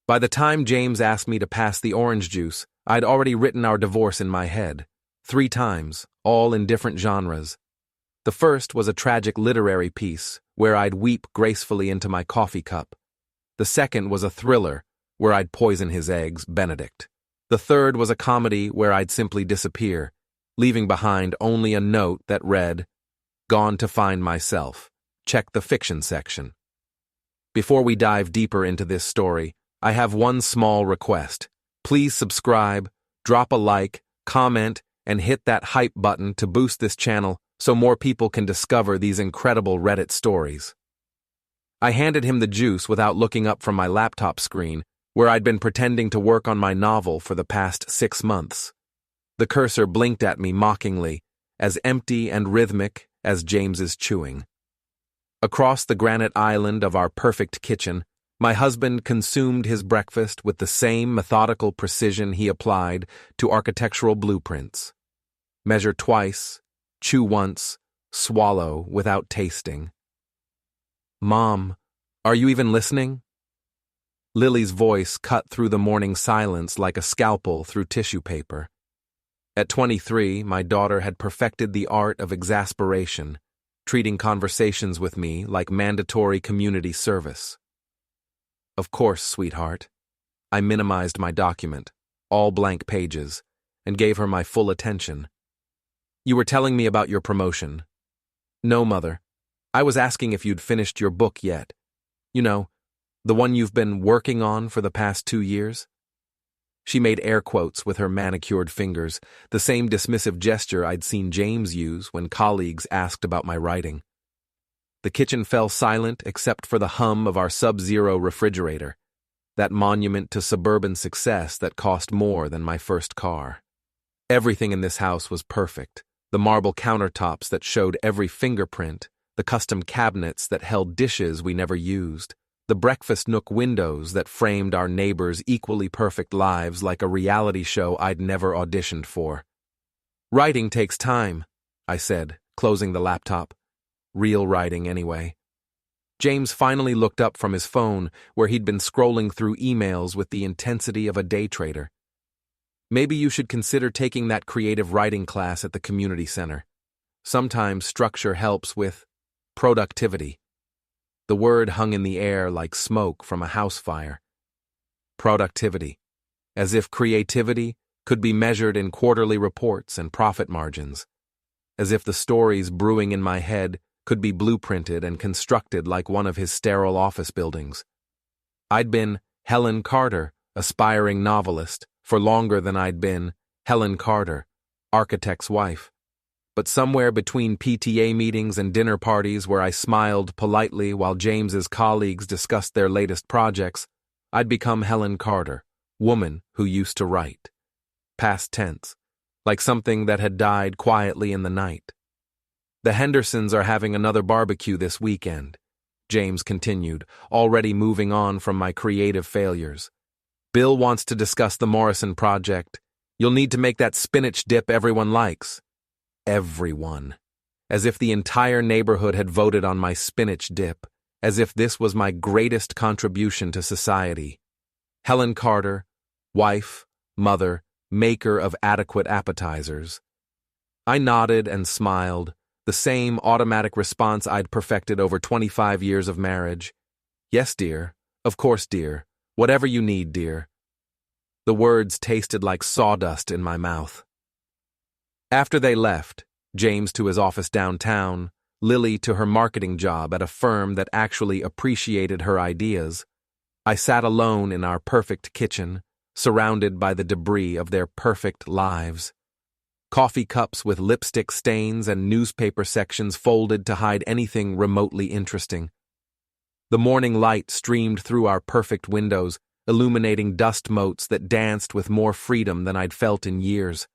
By the time James asked me to pass the orange juice, I'd already written our divorce in my head, 3 times, all in different genres. The first was a tragic literary piece, where I'd weep gracefully into my coffee cup. The second was a thriller, where I'd poison his eggs, Benedict. The third was a comedy where I'd simply disappear, leaving behind only a note that read, "Gone to find myself. Check the fiction section." Before we dive deeper into this story, I have one small request. Please subscribe, drop a like, comment, and hit that hype button to boost this channel so more people can discover these incredible Reddit stories. I handed him the juice without looking up from my laptop screen, where I'd been pretending to work on my novel for the past 6 months. The cursor blinked at me mockingly, as empty and rhythmic as James's chewing. Across the granite island of our perfect kitchen, my husband consumed his breakfast with the same methodical precision he applied to architectural blueprints. Measure twice, chew once, swallow without tasting. "Mom, are you even listening?" Lily's voice cut through the morning silence like a scalpel through tissue paper. At 23, my daughter had perfected the art of exasperation, treating conversations with me like mandatory community service. "Of course, sweetheart." I minimized my document, all blank pages, and gave her my full attention. "You were telling me about your promotion." "No, Mother. I was asking if you'd finished your book yet. You know, the one you've been working on for the past 2 years?" She made air quotes with her manicured fingers, the same dismissive gesture I'd seen James use when colleagues asked about my writing. The kitchen fell silent except for the hum of our Sub-Zero refrigerator, that monument to suburban success that cost more than my first car. Everything in this house was perfect. The marble countertops that showed every fingerprint, the custom cabinets that held dishes we never used, the breakfast nook windows that framed our neighbors' equally perfect lives like a reality show I'd never auditioned for. "Writing takes time," I said, closing the laptop. Real writing, anyway. James finally looked up from his phone, where he'd been scrolling through emails with the intensity of a day trader. "Maybe you should consider taking that creative writing class at the community center. Sometimes structure helps with productivity." The word hung in the air like smoke from a house fire. Productivity. As if creativity could be measured in quarterly reports and profit margins. As if the stories brewing in my head could be blueprinted and constructed like one of his sterile office buildings. I'd been Helen Carter, aspiring novelist, for longer than I'd been Helen Carter, architect's wife. But somewhere between PTA meetings and dinner parties where I smiled politely while James's colleagues discussed their latest projects, I'd become Helen Carter, woman who used to write. Past tense, like something that had died quietly in the night. "The Hendersons are having another barbecue this weekend," James continued, already moving on from my creative failures. "Bill wants to discuss the Morrison project. You'll need to make that spinach dip everyone likes." Everyone. As if the entire neighborhood had voted on my spinach dip, as if this was my greatest contribution to society. Helen Carter, wife, mother, maker of adequate appetizers. I nodded and smiled, the same automatic response I'd perfected over 25 years of marriage. "Yes, dear. Of course, dear. Whatever you need, dear." The words tasted like sawdust in my mouth. After they left, James to his office downtown, Lily to her marketing job at a firm that actually appreciated her ideas, I sat alone in our perfect kitchen, surrounded by the debris of their perfect lives. Coffee cups with lipstick stains and newspaper sections folded to hide anything remotely interesting. The morning light streamed through our perfect windows, illuminating dust motes that danced with more freedom than I'd felt in years.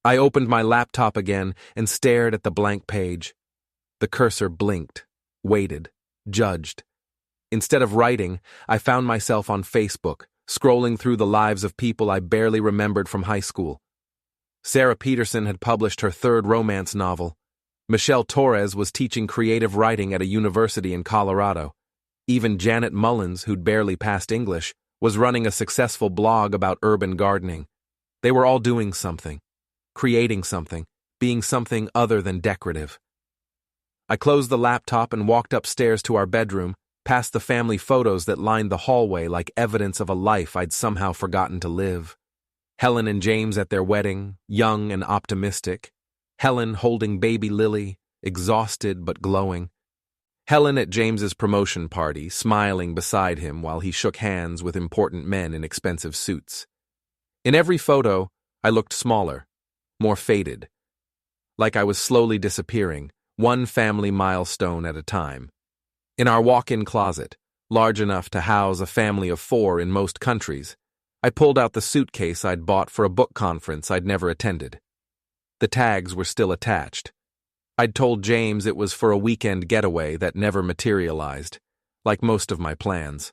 I opened my laptop again and stared at the blank page. The cursor blinked, waited, judged. Instead of writing, I found myself on Facebook, scrolling through the lives of people I barely remembered from high school. Sarah Peterson had published her 3rd romance novel. Michelle Torres was teaching creative writing at a university in Colorado. Even Janet Mullins, who'd barely passed English, was running a successful blog about urban gardening. They were all doing something, creating something, being something other than decorative. I closed the laptop and walked upstairs to our bedroom, past the family photos that lined the hallway like evidence of a life I'd somehow forgotten to live. Helen and James at their wedding, young and optimistic. Helen holding baby Lily, exhausted but glowing. Helen at James's promotion party, smiling beside him while he shook hands with important men in expensive suits. In every photo, I looked smaller, more faded, like I was slowly disappearing, one family milestone at a time. In our walk-in closet, large enough to house a family of 4 in most countries, I pulled out the suitcase I'd bought for a book conference I'd never attended. The tags were still attached. I'd told James it was for a weekend getaway that never materialized, like most of my plans.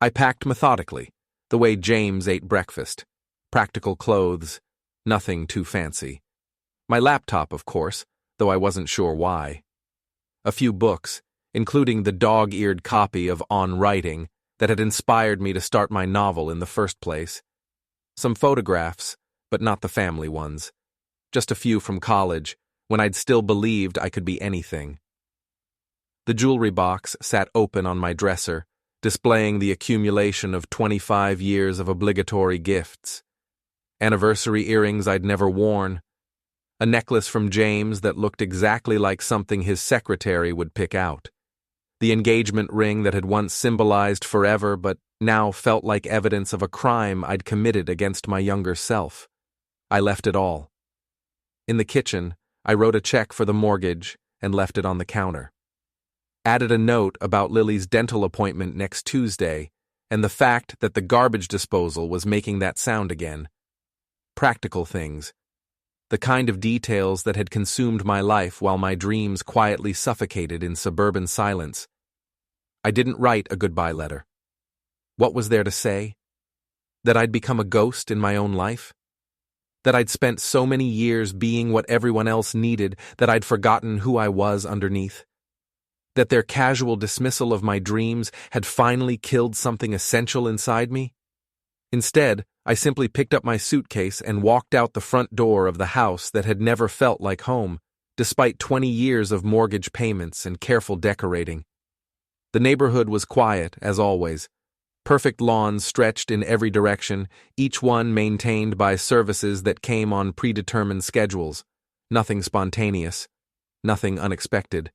I packed methodically, the way James ate breakfast. Practical clothes, nothing too fancy. My laptop, of course, though I wasn't sure why. A few books, including the dog-eared copy of On Writing that had inspired me to start my novel in the first place. Some photographs, but not the family ones. Just a few from college, when I'd still believed I could be anything. The jewelry box sat open on my dresser, displaying the accumulation of 25 years of obligatory gifts. Anniversary earrings I'd never worn. A necklace from James that looked exactly like something his secretary would pick out. The engagement ring that had once symbolized forever but now felt like evidence of a crime I'd committed against my younger self. I left it all. In the kitchen, I wrote a check for the mortgage and left it on the counter. Added a note about Lily's dental appointment next Tuesday and the fact that the garbage disposal was making that sound again. Practical things. The kind of details that had consumed my life while my dreams quietly suffocated in suburban silence. I didn't write a goodbye letter. What was there to say? That I'd become a ghost in my own life? That I'd spent so many years being what everyone else needed that I'd forgotten who I was underneath? That their casual dismissal of my dreams had finally killed something essential inside me? Instead, I simply picked up my suitcase and walked out the front door of the house that had never felt like home, despite 20 years of mortgage payments and careful decorating. The neighborhood was quiet, as always. Perfect lawns stretched in every direction, each one maintained by services that came on predetermined schedules. Nothing spontaneous, nothing unexpected.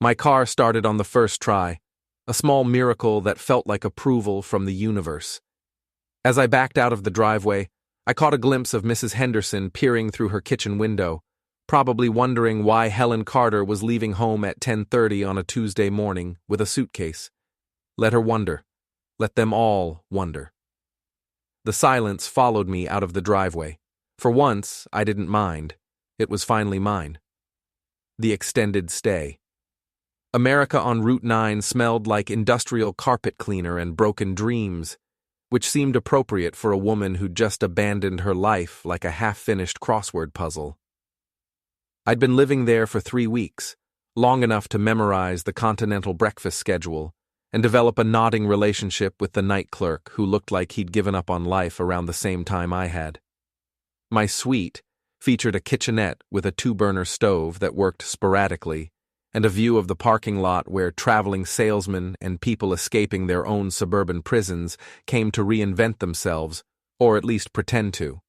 My car started on the first try, a small miracle that felt like approval from the universe. As I backed out of the driveway, I caught a glimpse of Mrs. Henderson peering through her kitchen window, probably wondering why Helen Carter was leaving home at 10:30 on a Tuesday morning with a suitcase. Let her wonder. Let them all wonder. The silence followed me out of the driveway. For once, I didn't mind. It was finally mine. The extended stay. America on Route 9 smelled like industrial carpet cleaner and broken dreams, which seemed appropriate for a woman who'd just abandoned her life like a half-finished crossword puzzle. I'd been living there for 3 weeks, long enough to memorize the continental breakfast schedule and develop a nodding relationship with the night clerk who looked like he'd given up on life around the same time I had. My suite featured a kitchenette with a 2-burner stove that worked sporadically and a view of the parking lot where traveling salesmen and people escaping their own suburban prisons came to reinvent themselves, or at least pretend to.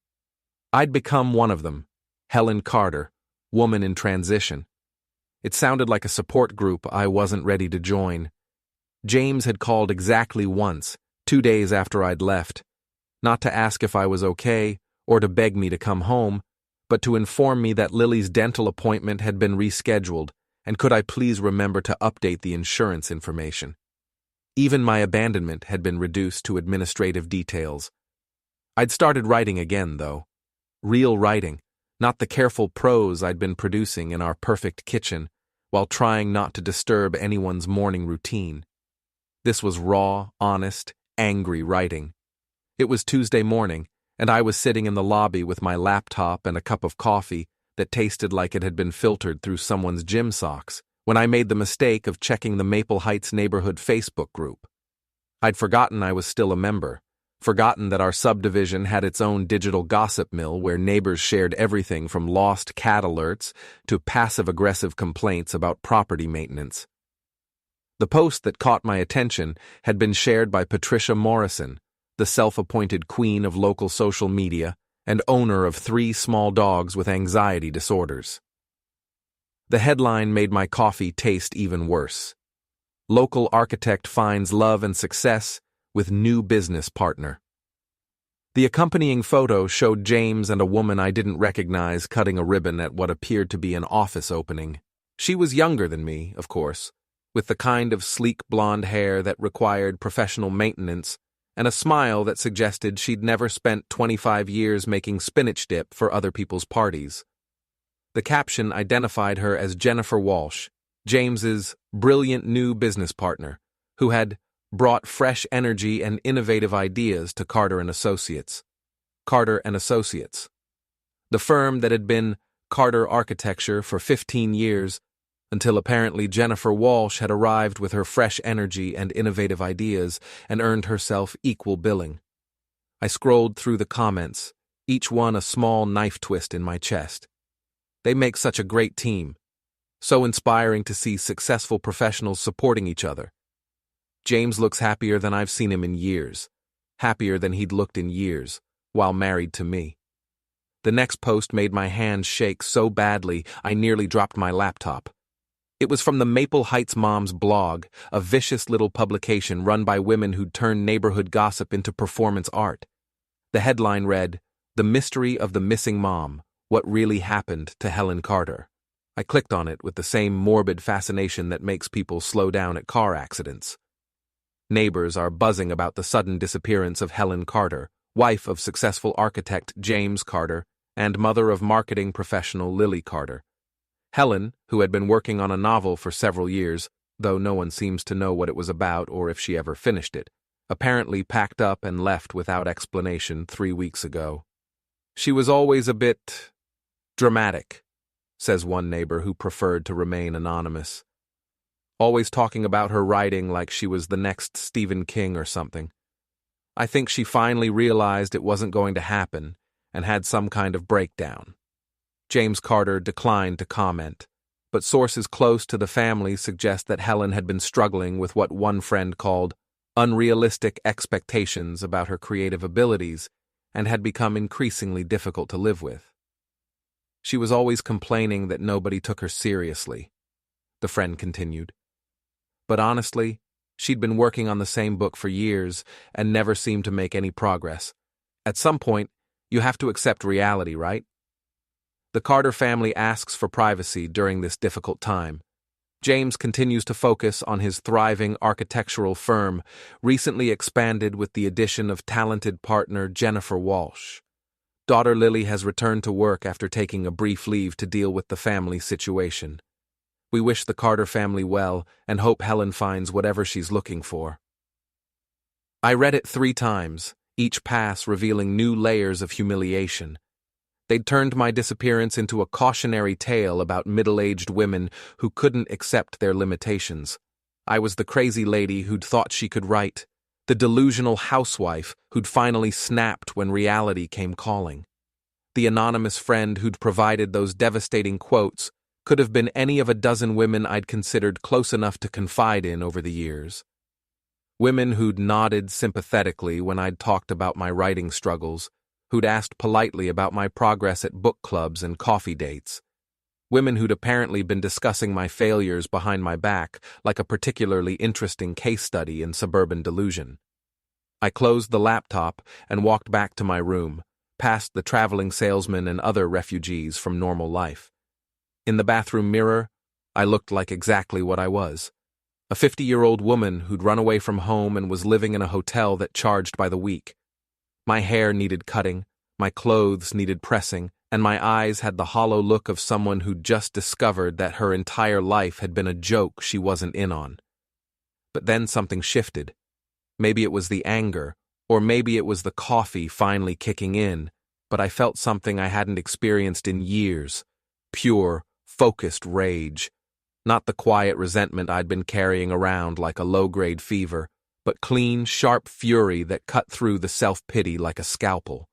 I'd become one of them, Helen Carter, woman in transition. It sounded like a support group I wasn't ready to join. James had called exactly once, 2 days after I'd left, not to ask if I was okay or to beg me to come home, but to inform me that Lily's dental appointment had been rescheduled, and could I please remember to update the insurance information. Even my abandonment had been reduced to administrative details. I'd started writing again, though. Real writing, not the careful prose I'd been producing in our perfect kitchen, while trying not to disturb anyone's morning routine. This was raw, honest, angry writing. It was Tuesday morning, and I was sitting in the lobby with my laptop and a cup of coffee that tasted like it had been filtered through someone's gym socks, when I made the mistake of checking the Maple Heights neighborhood Facebook group. I'd forgotten I was still a member, forgotten that our subdivision had its own digital gossip mill where neighbors shared everything from lost cat alerts to passive-aggressive complaints about property maintenance. The post that caught my attention had been shared by Patricia Morrison, the self-appointed queen of local social media and owner of 3 small dogs with anxiety disorders. The headline made my coffee taste even worse. Local architect finds love and success with new business partner. The accompanying photo showed James and a woman I didn't recognize cutting a ribbon at what appeared to be an office opening. She was younger than me, of course, with the kind of sleek blonde hair that required professional maintenance and a smile that suggested she'd never spent 25 years making spinach dip for other people's parties. The caption identified her as Jennifer Walsh, James's brilliant new business partner, who had brought fresh energy and innovative ideas to Carter & Associates. Carter & Associates. The firm that had been Carter Architecture for 15 years, until apparently Jennifer Walsh had arrived with her fresh energy and innovative ideas and earned herself equal billing. I scrolled through the comments, each one a small knife twist in my chest. They make such a great team. So inspiring to see successful professionals supporting each other. James looks happier than I've seen him in years, happier than he'd looked in years, while married to me. The next post made my hands shake so badly I nearly dropped my laptop. It was from the Maple Heights Moms blog, a vicious little publication run by women who'd turned neighborhood gossip into performance art. The headline read, "The Mystery of the Missing Mom, What Really Happened to Helen Carter." I clicked on it with the same morbid fascination that makes people slow down at car accidents. Neighbors are buzzing about the sudden disappearance of Helen Carter, wife of successful architect James Carter and mother of marketing professional Lily Carter. Helen, who had been working on a novel for several years, though no one seems to know what it was about or if she ever finished it, apparently packed up and left without explanation 3 weeks ago. She was always a bit dramatic, says one neighbor who preferred to remain anonymous. Always talking about her writing like she was the next Stephen King or something. I think she finally realized it wasn't going to happen and had some kind of breakdown. James Carter declined to comment, but sources close to the family suggest that Helen had been struggling with what one friend called unrealistic expectations about her creative abilities and had become increasingly difficult to live with. She was always complaining that nobody took her seriously, the friend continued. But honestly, she'd been working on the same book for years and never seemed to make any progress. At some point, you have to accept reality, right? The Carter family asks for privacy during this difficult time. James continues to focus on his thriving architectural firm, recently expanded with the addition of talented partner Jennifer Walsh. Daughter Lily has returned to work after taking a brief leave to deal with the family situation. We wish the Carter family well and hope Helen finds whatever she's looking for. I read it 3 times, each pass revealing new layers of humiliation. They'd turned my disappearance into a cautionary tale about middle-aged women who couldn't accept their limitations. I was the crazy lady who'd thought she could write, the delusional housewife who'd finally snapped when reality came calling. The anonymous friend who'd provided those devastating quotes could have been any of a dozen women I'd considered close enough to confide in over the years. Women who'd nodded sympathetically when I'd talked about my writing struggles, who'd asked politely about my progress at book clubs and coffee dates. Women who'd apparently been discussing my failures behind my back like a particularly interesting case study in suburban delusion. I closed the laptop and walked back to my room, past the traveling salesman and other refugees from normal life. In the bathroom mirror, I looked like exactly what I was. A 50-year-old woman who'd run away from home and was living in a hotel that charged by the week. My hair needed cutting, my clothes needed pressing, and my eyes had the hollow look of someone who'd just discovered that her entire life had been a joke she wasn't in on. But then something shifted. Maybe it was the anger, or maybe it was the coffee finally kicking in, but I felt something I hadn't experienced in years. Pure, focused rage. Not the quiet resentment I'd been carrying around like a low-grade fever, but clean, sharp fury that cut through the self-pity like a scalpel.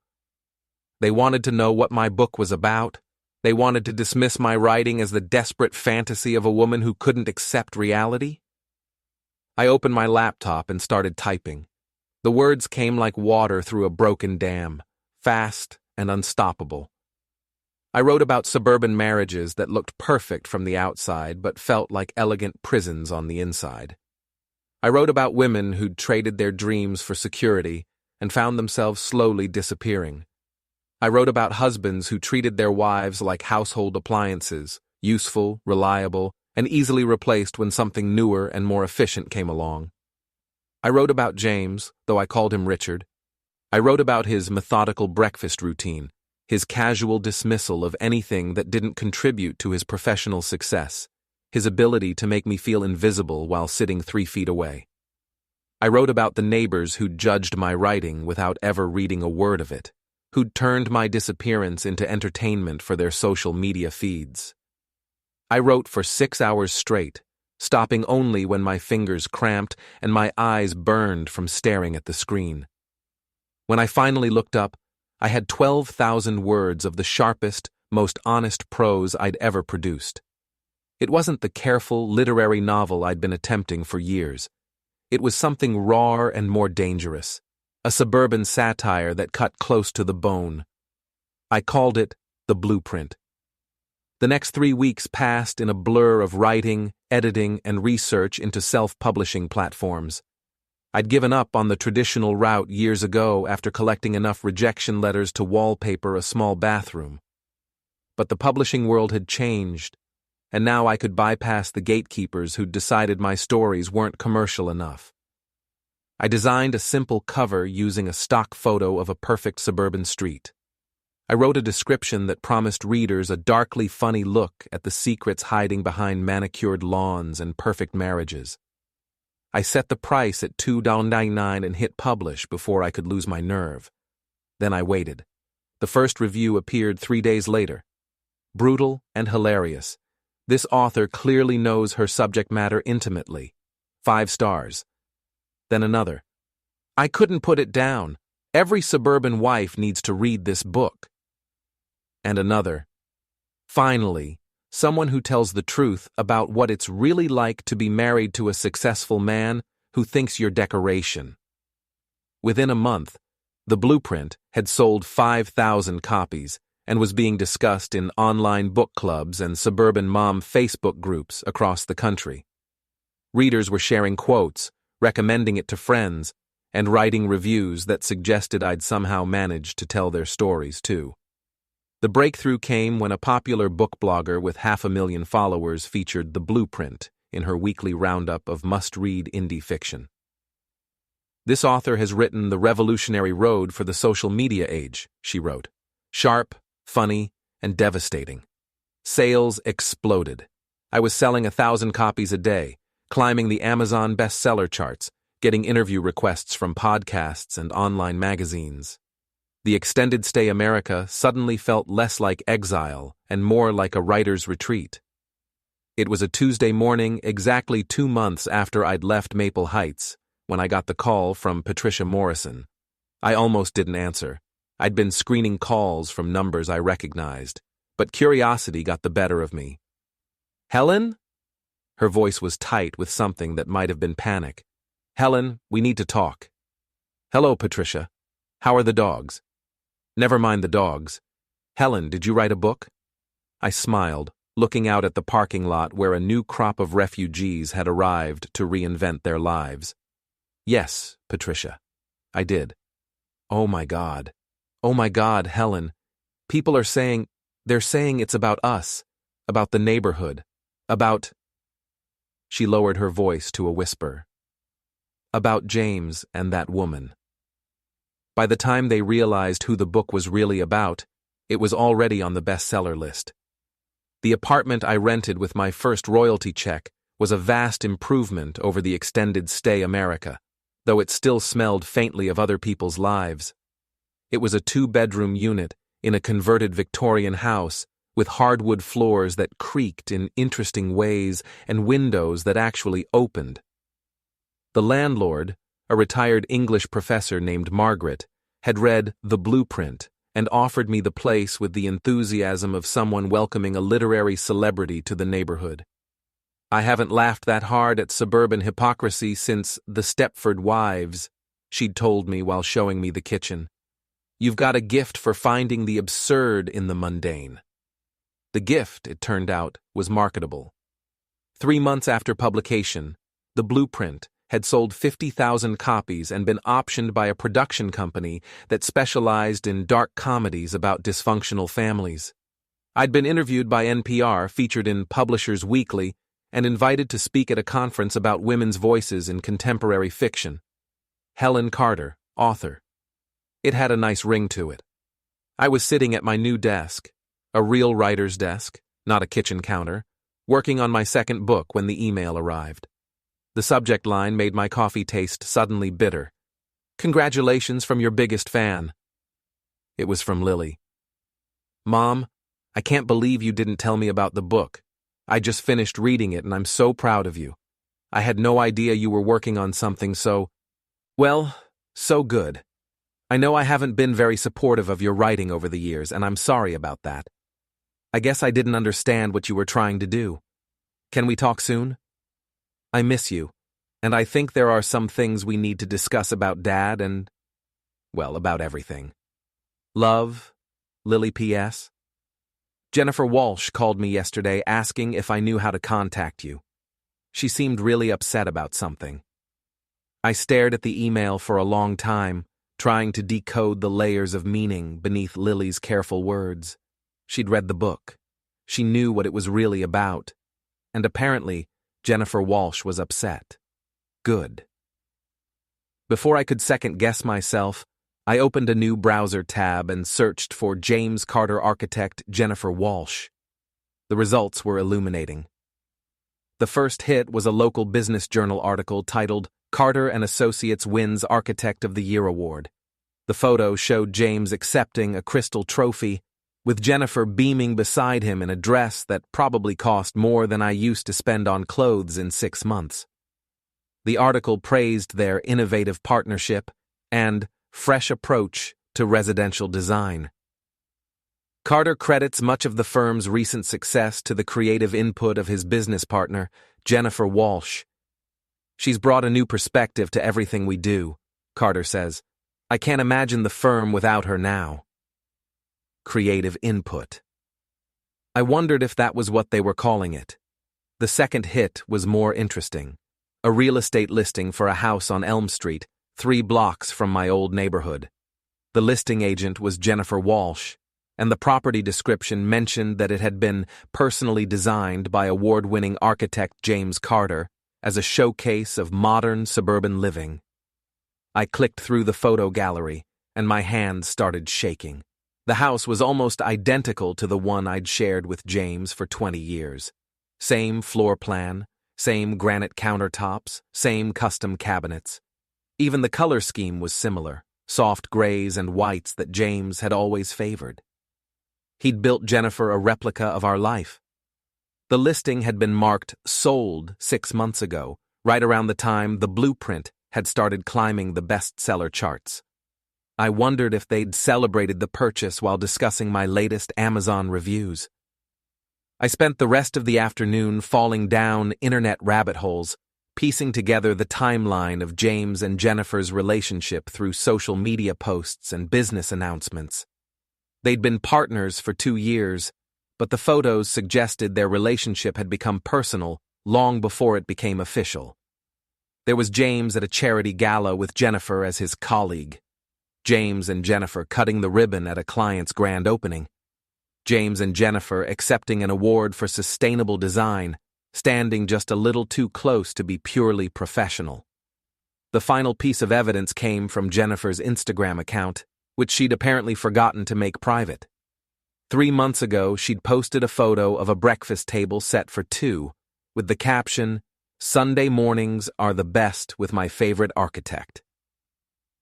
They wanted to know what my book was about. They wanted to dismiss my writing as the desperate fantasy of a woman who couldn't accept reality. I opened my laptop and started typing. The words came like water through a broken dam, fast and unstoppable. I wrote about suburban marriages that looked perfect from the outside but felt like elegant prisons on the inside. I wrote about women who'd traded their dreams for security and found themselves slowly disappearing. I wrote about husbands who treated their wives like household appliances, useful, reliable, and easily replaced when something newer and more efficient came along. I wrote about James, though I called him Richard. I wrote about his methodical breakfast routine, his casual dismissal of anything that didn't contribute to his professional success, his ability to make me feel invisible while sitting 3 feet away. I wrote about the neighbors who'd judged my writing without ever reading a word of it, who'd turned my disappearance into entertainment for their social media feeds. I wrote for 6 hours straight, stopping only when my fingers cramped and my eyes burned from staring at the screen. When I finally looked up, I had 12,000 words of the sharpest, most honest prose I'd ever produced. It wasn't the careful, literary novel I'd been attempting for years. It was something rawer and more dangerous, a suburban satire that cut close to the bone. I called it The Blueprint. The next 3 weeks passed in a blur of writing, editing, and research into self-publishing platforms. I'd given up on the traditional route years ago after collecting enough rejection letters to wallpaper a small bathroom. But the publishing world had changed, and now I could bypass the gatekeepers who'd decided my stories weren't commercial enough. I designed a simple cover using a stock photo of a perfect suburban street. I wrote a description that promised readers a darkly funny look at the secrets hiding behind manicured lawns and perfect marriages. I set the price at $2.99 and hit publish before I could lose my nerve. Then I waited. The first review appeared 3 days later. Brutal and hilarious. This author clearly knows her subject matter intimately. 5 stars. Then another. I couldn't put it down. Every suburban wife needs to read this book. And another. Finally, someone who tells the truth about what it's really like to be married to a successful man who thinks you're decoration. Within a month, The Blueprint had sold 5,000 copies and was being discussed in online book clubs and suburban mom Facebook groups across the country. Readers were sharing quotes, recommending it to friends, and writing reviews that suggested I'd somehow managed to tell their stories too. The breakthrough came when a popular book blogger with 500,000 followers featured The Blueprint in her weekly roundup of must-read indie fiction. This author has written the revolutionary road for the social media age, she wrote. Sharp, funny, and devastating. Sales exploded. I was selling 1,000 copies a day, climbing the Amazon bestseller charts, getting interview requests from podcasts and online magazines. The extended stay America suddenly felt less like exile and more like a writer's retreat. It was a Tuesday morning, exactly 2 months after I'd left Maple Heights, when I got the call from Patricia Morrison. I almost didn't answer. I'd been screening calls from numbers I recognized, but curiosity got the better of me. Helen? Her voice was tight with something that might have been panic. Helen, we need to talk. Hello, Patricia. How are the dogs? Never mind the dogs. Helen, did you write a book? I smiled, looking out at the parking lot where a new crop of refugees had arrived to reinvent their lives. Yes, Patricia. I did. Oh my God. Oh my God, Helen. People are saying, they're saying it's about us, about the neighborhood, about... She lowered her voice to a whisper. About James and that woman. By the time they realized who the book was really about, it was already on the bestseller list. The apartment I rented with my first royalty check was a vast improvement over the extended stay America, though it still smelled faintly of other people's lives. It was a 2-bedroom unit in a converted Victorian house with hardwood floors that creaked in interesting ways and windows that actually opened. The landlord, a retired English professor named Margaret, had read The Blueprint and offered me the place with the enthusiasm of someone welcoming a literary celebrity to the neighborhood. I haven't laughed that hard at suburban hypocrisy since The Stepford Wives, she'd told me while showing me the kitchen. You've got a gift for finding the absurd in the mundane. The gift, it turned out, was marketable. 3 months after publication, The Blueprint had sold 50,000 copies and been optioned by a production company that specialized in dark comedies about dysfunctional families. I'd been interviewed by NPR, featured in Publishers Weekly, and invited to speak at a conference about women's voices in contemporary fiction. Helen Carter, author. It had a nice ring to it. I was sitting at my new desk, a real writer's desk, not a kitchen counter, working on my second book when the email arrived. The subject line made my coffee taste suddenly bitter. Congratulations from your biggest fan. It was from Lily. Mom, I can't believe you didn't tell me about the book. I just finished reading it and I'm so proud of you. I had no idea you were working on something so good. I know I haven't been very supportive of your writing over the years, and I'm sorry about that. I guess I didn't understand what you were trying to do. Can we talk soon? I miss you, and I think there are some things we need to discuss about Dad and, about everything. Love, Lily P.S. Jennifer Walsh called me yesterday asking if I knew how to contact you. She seemed really upset about something. I stared at the email for a long time, trying to decode the layers of meaning beneath Lily's careful words. She'd read the book. She knew what it was really about. And apparently, Jennifer Walsh was upset. Good. Before I could second-guess myself, I opened a new browser tab and searched for James Carter architect Jennifer Walsh. The results were illuminating. The first hit was a local business journal article titled Carter and Associates Wins Architect of the Year Award. The photo showed James accepting a crystal trophy, with Jennifer beaming beside him in a dress that probably cost more than I used to spend on clothes in 6 months. The article praised their innovative partnership and fresh approach to residential design. Carter credits much of the firm's recent success to the creative input of his business partner, Jennifer Walsh. She's brought a new perspective to everything we do, Carter says. I can't imagine the firm without her now. Creative input. I wondered if that was what they were calling it. The second hit was more interesting. A real estate listing for a house on Elm Street, 3 blocks from my old neighborhood. The listing agent was Jennifer Walsh, and the property description mentioned that it had been personally designed by award-winning architect James Carter as a showcase of modern suburban living. I clicked through the photo gallery, and my hands started shaking. The house was almost identical to the one I'd shared with James for 20 years. Same floor plan, same granite countertops, same custom cabinets. Even the color scheme was similar, soft grays and whites that James had always favored. He'd built Jennifer a replica of our life. The listing had been marked sold 6 months ago, right around the time The Blueprint had started climbing the bestseller charts. I wondered if they'd celebrated the purchase while discussing my latest Amazon reviews. I spent the rest of the afternoon falling down internet rabbit holes, piecing together the timeline of James and Jennifer's relationship through social media posts and business announcements. They'd been partners for 2 years, but the photos suggested their relationship had become personal long before it became official. There was James at a charity gala with Jennifer as his colleague. James and Jennifer cutting the ribbon at a client's grand opening. James and Jennifer accepting an award for sustainable design, standing just a little too close to be purely professional. The final piece of evidence came from Jennifer's Instagram account, which she'd apparently forgotten to make private. 3 months ago, she'd posted a photo of a breakfast table set for 2, with the caption, "Sunday mornings are the best with my favorite architect."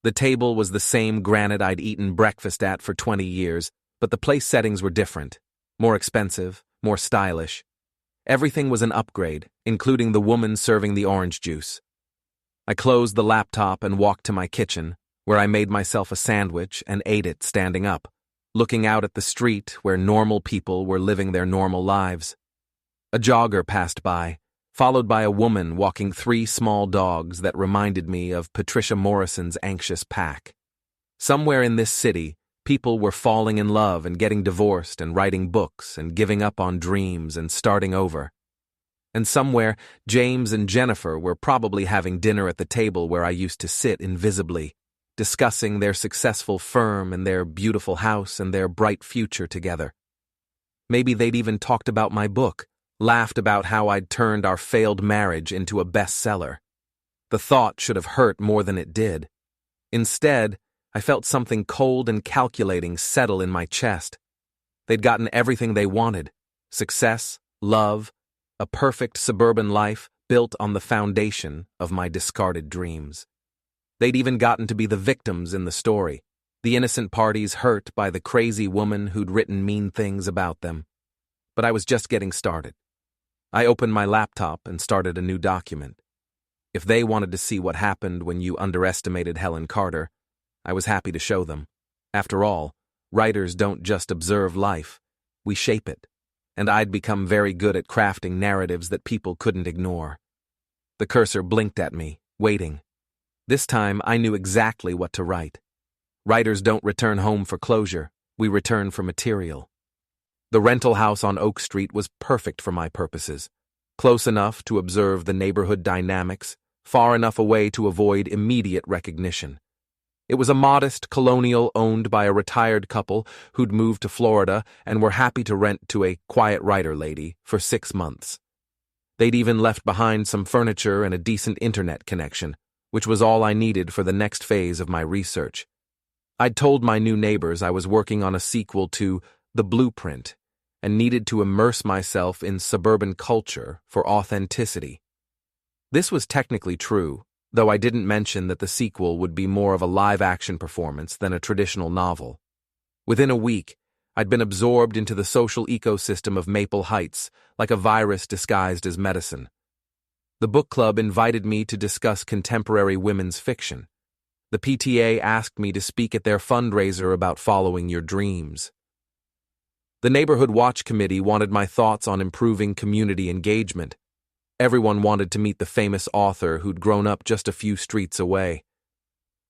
The table was the same granite I'd eaten breakfast at for 20 years, but the place settings were different, more expensive, more stylish. Everything was an upgrade, including the woman serving the orange juice. I closed the laptop and walked to my kitchen, where I made myself a sandwich and ate it standing up, looking out at the street where normal people were living their normal lives. A jogger passed by, followed by a woman walking 3 small dogs that reminded me of Patricia Morrison's anxious pack. Somewhere in this city, people were falling in love and getting divorced and writing books and giving up on dreams and starting over. And somewhere, James and Jennifer were probably having dinner at the table where I used to sit invisibly, discussing their successful firm and their beautiful house and their bright future together. Maybe they'd even talked about my book, laughed about how I'd turned our failed marriage into a bestseller. The thought should have hurt more than it did. Instead, I felt something cold and calculating settle in my chest. They'd gotten everything they wanted: success, love, a perfect suburban life built on the foundation of my discarded dreams. They'd even gotten to be the victims in the story, the innocent parties hurt by the crazy woman who'd written mean things about them. But I was just getting started. I opened my laptop and started a new document. If they wanted to see what happened when you underestimated Helen Carter, I was happy to show them. After all, writers don't just observe life, we shape it. And I'd become very good at crafting narratives that people couldn't ignore. The cursor blinked at me, waiting. This time I knew exactly what to write. Writers don't return home for closure, we return for material. The rental house on Oak Street was perfect for my purposes. Close enough to observe the neighborhood dynamics, far enough away to avoid immediate recognition. It was a modest colonial owned by a retired couple who'd moved to Florida and were happy to rent to a quiet writer lady for 6 months. They'd even left behind some furniture and a decent internet connection, which was all I needed for the next phase of my research. I'd told my new neighbors I was working on a sequel to The Blueprint and needed to immerse myself in suburban culture for authenticity. This was technically true, though I didn't mention that the sequel would be more of a live-action performance than a traditional novel. Within a week, I'd been absorbed into the social ecosystem of Maple Heights, like a virus disguised as medicine. The book club invited me to discuss contemporary women's fiction. The PTA asked me to speak at their fundraiser about following your dreams. The Neighborhood Watch Committee wanted my thoughts on improving community engagement. Everyone wanted to meet the famous author who'd grown up just a few streets away.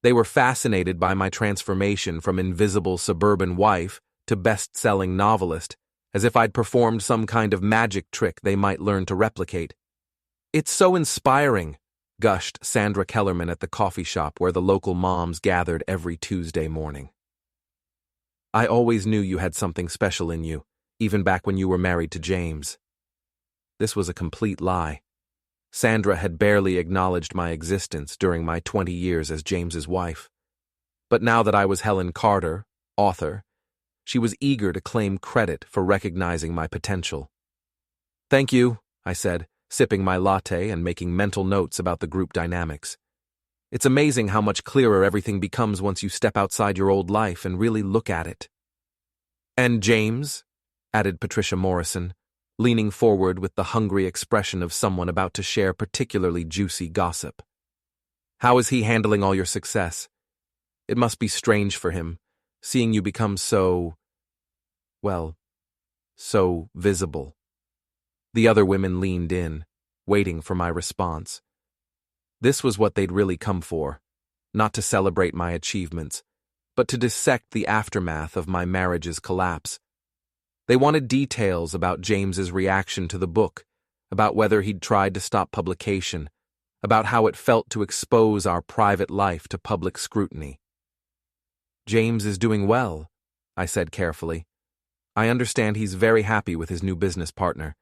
They were fascinated by my transformation from invisible suburban wife to best-selling novelist, as if I'd performed some kind of magic trick they might learn to replicate. "It's so inspiring," gushed Sandra Kellerman at the coffee shop where the local moms gathered every Tuesday morning. "I always knew you had something special in you, even back when you were married to James." This was a complete lie. Sandra had barely acknowledged my existence during my 20 years as James's wife. But now that I was Helen Carter, author, she was eager to claim credit for recognizing my potential. "Thank you," I said, sipping my latte and making mental notes about the group dynamics. "It's amazing how much clearer everything becomes once you step outside your old life and really look at it." "And James?" added Patricia Morrison, leaning forward with the hungry expression of someone about to share particularly juicy gossip. "How is he handling all your success? It must be strange for him, seeing you become so visible." The other women leaned in, waiting for my response. This was what they'd really come for, not to celebrate my achievements, but to dissect the aftermath of my marriage's collapse. They wanted details about James's reaction to the book, about whether he'd tried to stop publication, about how it felt to expose our private life to public scrutiny. "James is doing well," I said carefully. "I understand he's very happy with his new business partner.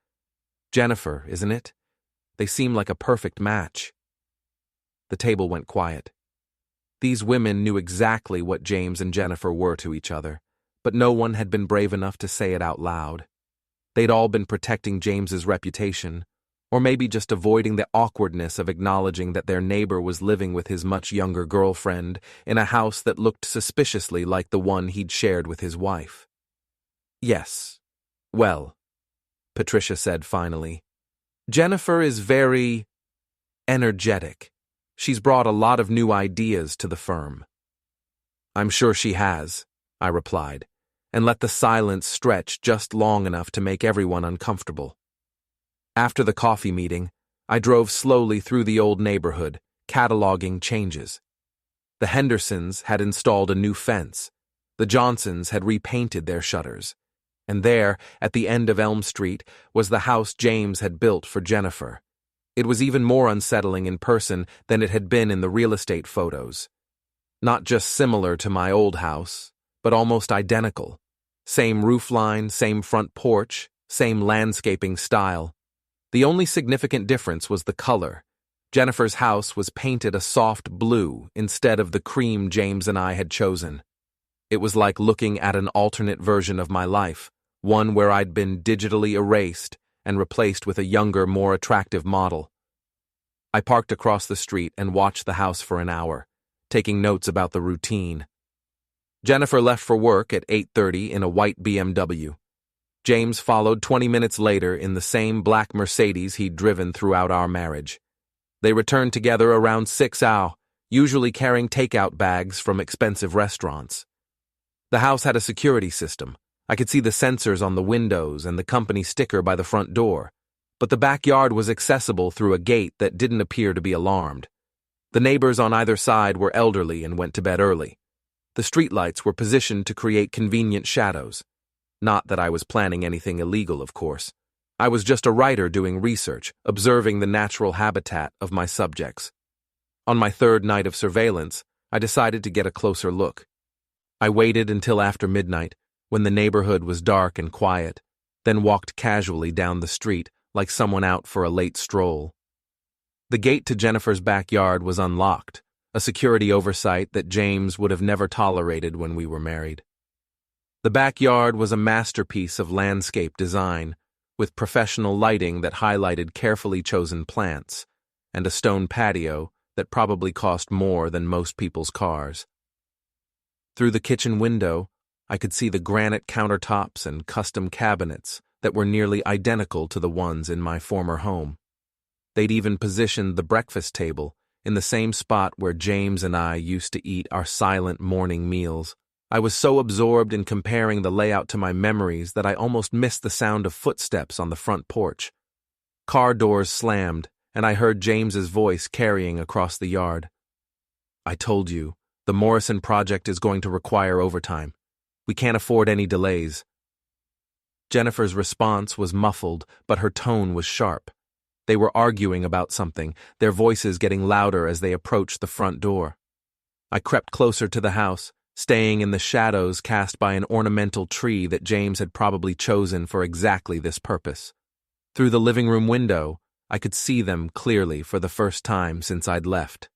Jennifer, isn't it? They seem like a perfect match." The table went quiet. These women knew exactly what James and Jennifer were to each other, but no one had been brave enough to say it out loud. They'd all been protecting James's reputation, or maybe just avoiding the awkwardness of acknowledging that their neighbor was living with his much younger girlfriend in a house that looked suspiciously like the one he'd shared with his wife. "Yes, well," Patricia said finally, "Jennifer is very energetic. She's brought a lot of new ideas to the firm." "I'm sure she has," I replied, and let the silence stretch just long enough to make everyone uncomfortable. After the coffee meeting, I drove slowly through the old neighborhood, cataloging changes. The Hendersons had installed a new fence. The Johnsons had repainted their shutters. And there, at the end of Elm Street, was the house James had built for Jennifer. It was even more unsettling in person than it had been in the real estate photos. Not just similar to my old house, but almost identical. Same roofline, same front porch, same landscaping style. The only significant difference was the color. Jennifer's house was painted a soft blue instead of the cream James and I had chosen. It was like looking at an alternate version of my life, one where I'd been digitally erased and replaced with a younger, more attractive model. I parked across the street and watched the house for an hour, taking notes about the routine. Jennifer left for work at 8:30 in a white BMW. James followed 20 minutes later in the same black Mercedes he'd driven throughout our marriage. They returned together around 6 hours, usually carrying takeout bags from expensive restaurants. The house had a security system. I could see the sensors on the windows and the company sticker by the front door, but the backyard was accessible through a gate that didn't appear to be alarmed. The neighbors on either side were elderly and went to bed early. The streetlights were positioned to create convenient shadows. Not that I was planning anything illegal, of course. I was just a writer doing research, observing the natural habitat of my subjects. On my third night of surveillance, I decided to get a closer look. I waited until after midnight, when the neighborhood was dark and quiet, then walked casually down the street like someone out for a late stroll. The gate to Jennifer's backyard was unlocked, a security oversight that James would have never tolerated when we were married. The backyard was a masterpiece of landscape design, with professional lighting that highlighted carefully chosen plants, and a stone patio that probably cost more than most people's cars. Through the kitchen window, I could see the granite countertops and custom cabinets that were nearly identical to the ones in my former home. They'd even positioned the breakfast table in the same spot where James and I used to eat our silent morning meals. I was so absorbed in comparing the layout to my memories that I almost missed the sound of footsteps on the front porch. Car doors slammed, and I heard James's voice carrying across the yard. "I told you, the Morrison project is going to require overtime. We can't afford any delays." Jennifer's response was muffled, but her tone was sharp. They were arguing about something, their voices getting louder as they approached the front door. I crept closer to the house, staying in the shadows cast by an ornamental tree that James had probably chosen for exactly this purpose. Through the living room window, I could see them clearly for the first time since I'd left.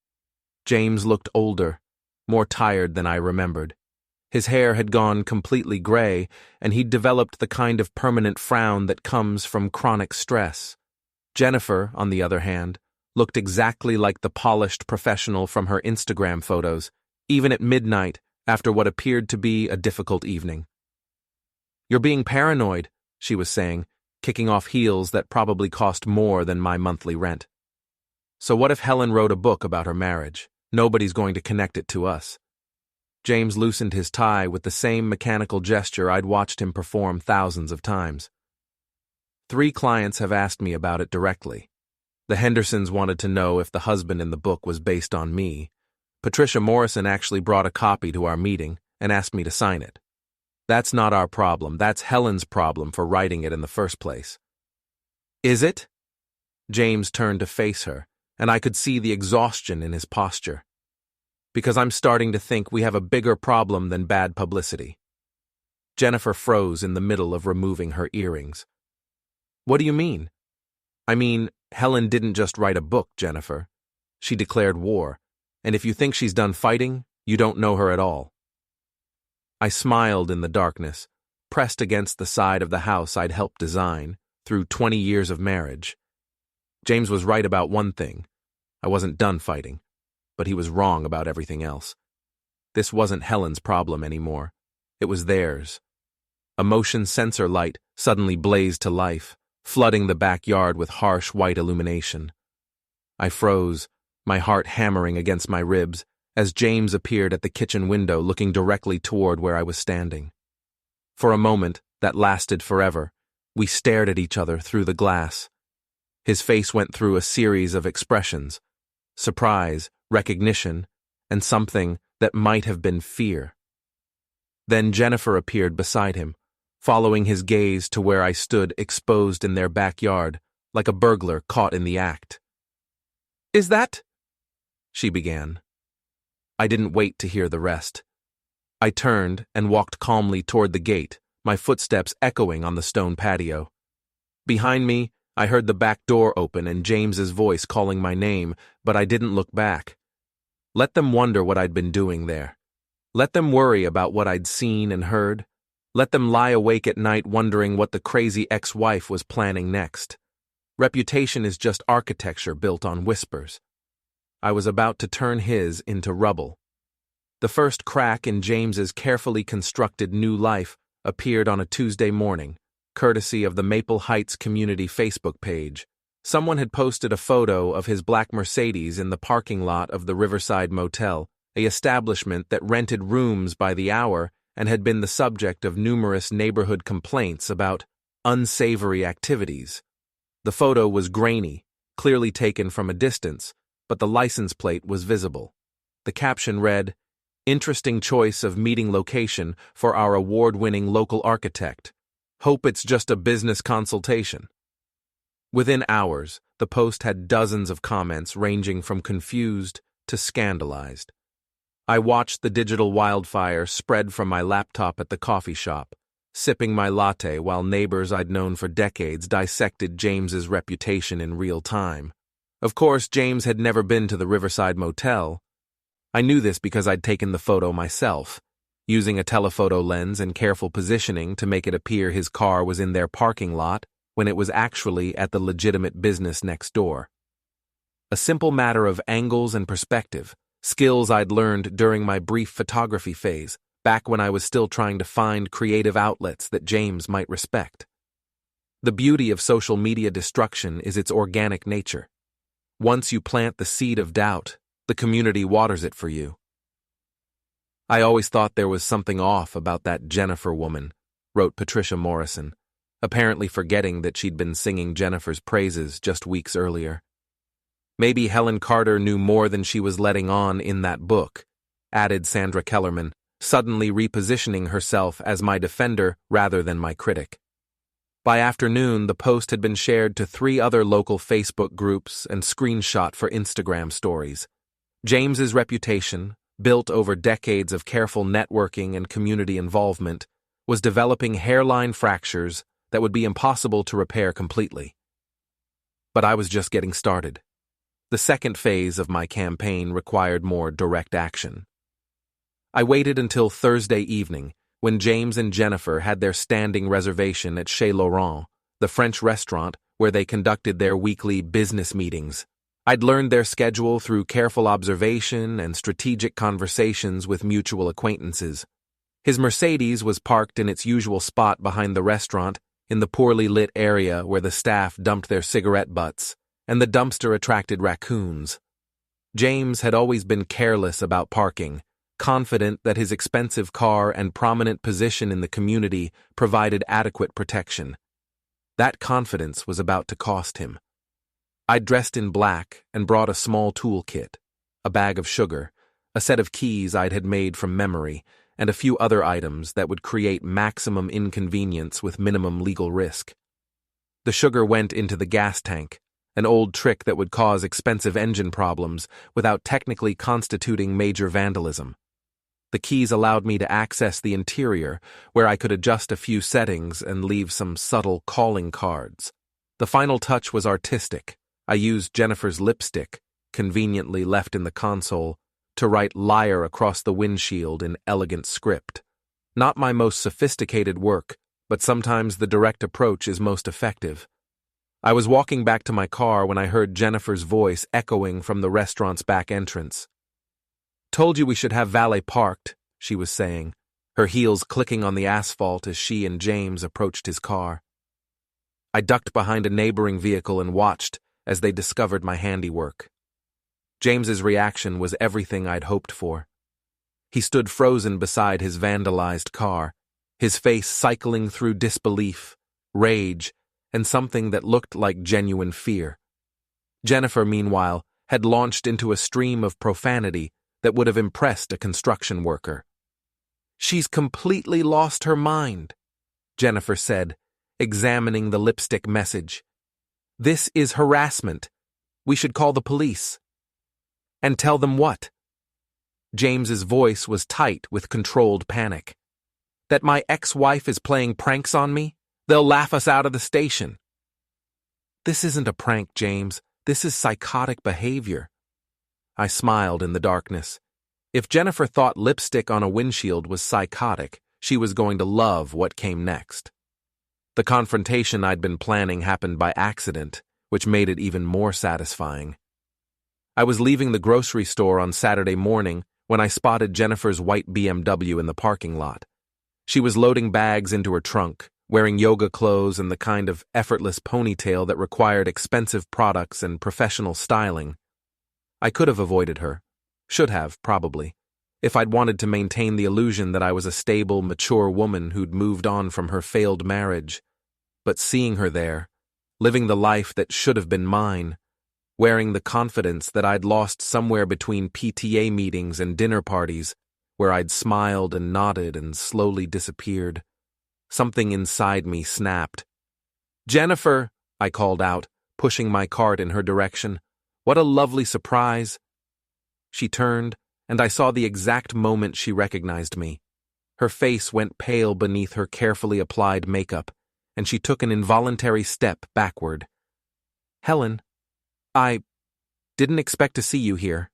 James looked older, more tired than I remembered. His hair had gone completely gray, and he'd developed the kind of permanent frown that comes from chronic stress. Jennifer, on the other hand, looked exactly like the polished professional from her Instagram photos, even at midnight after what appeared to be a difficult evening. "You're being paranoid," she was saying, kicking off heels that probably cost more than my monthly rent. "So what if Helen wrote a book about her marriage? Nobody's going to connect it to us." James loosened his tie with the same mechanical gesture I'd watched him perform thousands of times. 3 clients have asked me about it directly. The Hendersons wanted to know if the husband in the book was based on me. Patricia Morrison actually brought a copy to our meeting and asked me to sign it. That's not our problem. That's Helen's problem for writing it in the first place. "Is it?" James turned to face her, and I could see the exhaustion in his posture. "Because I'm starting to think we have a bigger problem than bad publicity." Jennifer froze in the middle of removing her earrings. "What do you mean?" "I mean, Helen didn't just write a book, Jennifer. She declared war, and if you think she's done fighting, you don't know her at all." I smiled in the darkness, pressed against the side of the house I'd helped design through 20 years of marriage. James was right about one thing. I wasn't done fighting, but he was wrong about everything else. This wasn't Helen's problem anymore. It was theirs. A motion sensor light suddenly blazed to life, flooding the backyard with harsh white illumination. I froze, my heart hammering against my ribs, as James appeared at the kitchen window looking directly toward where I was standing. For a moment, that lasted forever, we stared at each other through the glass. His face went through a series of expressions: surprise, recognition, and something that might have been fear. Then Jennifer appeared beside him, following his gaze to where I stood exposed in their backyard, like a burglar caught in the act. "Is that?" she began. I didn't wait to hear the rest. I turned and walked calmly toward the gate, my footsteps echoing on the stone patio. Behind me, I heard the back door open and James's voice calling my name, but I didn't look back. Let them wonder what I'd been doing there. Let them worry about what I'd seen and heard. Let them lie awake at night wondering what the crazy ex-wife was planning next. Reputation is just architecture built on whispers. I was about to turn his into rubble. The first crack in James's carefully constructed new life appeared on a Tuesday morning, courtesy of the Maple Heights community Facebook page. Someone had posted a photo of his black Mercedes in the parking lot of the Riverside Motel, an establishment that rented rooms by the hour and had been the subject of numerous neighborhood complaints about unsavory activities. The photo was grainy, clearly taken from a distance, but the license plate was visible. The caption read, "Interesting choice of meeting location for our award-winning local architect. Hope it's just a business consultation." Within hours, the post had dozens of comments ranging from confused to scandalized. I watched the digital wildfire spread from my laptop at the coffee shop, sipping my latte while neighbors I'd known for decades dissected James's reputation in real time. Of course, James had never been to the Riverside Motel. I knew this because I'd taken the photo myself, using a telephoto lens and careful positioning to make it appear his car was in their parking lot when it was actually at the legitimate business next door. A simple matter of angles and perspective, skills I'd learned during my brief photography phase, back when I was still trying to find creative outlets that James might respect. The beauty of social media destruction is its organic nature. Once you plant the seed of doubt, the community waters it for you. "I always thought there was something off about that Jennifer woman," wrote Patricia Morrison, apparently forgetting that she'd been singing Jennifer's praises just weeks earlier. "Maybe Helen Carter knew more than she was letting on in that book," added Sandra Kellerman, suddenly repositioning herself as my defender rather than my critic. By afternoon, the post had been shared to 3 other local Facebook groups and screenshot for Instagram stories. James's reputation, built over decades of careful networking and community involvement, was developing hairline fractures that would be impossible to repair completely. But I was just getting started. The second phase of my campaign required more direct action. I waited until Thursday evening, when James and Jennifer had their standing reservation at Chez Laurent, the French restaurant where they conducted their weekly business meetings. I'd learned their schedule through careful observation and strategic conversations with mutual acquaintances. His Mercedes was parked in its usual spot behind the restaurant, in the poorly lit area where the staff dumped their cigarette butts, and the dumpster attracted raccoons. James had always been careless about parking, confident that his expensive car and prominent position in the community provided adequate protection. That confidence was about to cost him. I dressed in black and brought a small toolkit, a bag of sugar, a set of keys I'd had made from memory, and a few other items that would create maximum inconvenience with minimum legal risk. The sugar went into the gas tank, an old trick that would cause expensive engine problems without technically constituting major vandalism. The keys allowed me to access the interior, where I could adjust a few settings and leave some subtle calling cards. The final touch was artistic. I used Jennifer's lipstick, conveniently left in the console, to write "liar" across the windshield in elegant script. Not my most sophisticated work, but sometimes the direct approach is most effective. I was walking back to my car when I heard Jennifer's voice echoing from the restaurant's back entrance. "Told you we should have valet parked," she was saying, her heels clicking on the asphalt as she and James approached his car. I ducked behind a neighboring vehicle and watched as they discovered my handiwork. James's reaction was everything I'd hoped for. He stood frozen beside his vandalized car, his face cycling through disbelief, rage, and something that looked like genuine fear. Jennifer, meanwhile, had launched into a stream of profanity that would have impressed a construction worker. "She's completely lost her mind," Jennifer said, examining the lipstick message. "This is harassment. We should call the police." "And tell them what?" James's voice was tight with controlled panic. "That my ex-wife is playing pranks on me? They'll laugh us out of the station." "This isn't a prank, James. This is psychotic behavior." I smiled in the darkness. If Jennifer thought lipstick on a windshield was psychotic, she was going to love what came next. The confrontation I'd been planning happened by accident, which made it even more satisfying. I was leaving the grocery store on Saturday morning when I spotted Jennifer's white BMW in the parking lot. She was loading bags into her trunk, wearing yoga clothes and the kind of effortless ponytail that required expensive products and professional styling. I could have avoided her. Should have, probably, if I'd wanted to maintain the illusion that I was a stable, mature woman who'd moved on from her failed marriage. But seeing her there, living the life that should have been mine, wearing the confidence that I'd lost somewhere between PTA meetings and dinner parties, where I'd smiled and nodded and slowly disappeared, something inside me snapped. "Jennifer," I called out, pushing my cart in her direction. "What a lovely surprise." She turned, and I saw the exact moment she recognized me. Her face went pale beneath her carefully applied makeup, and she took an involuntary step backward. "Helen, I didn't expect to see you here."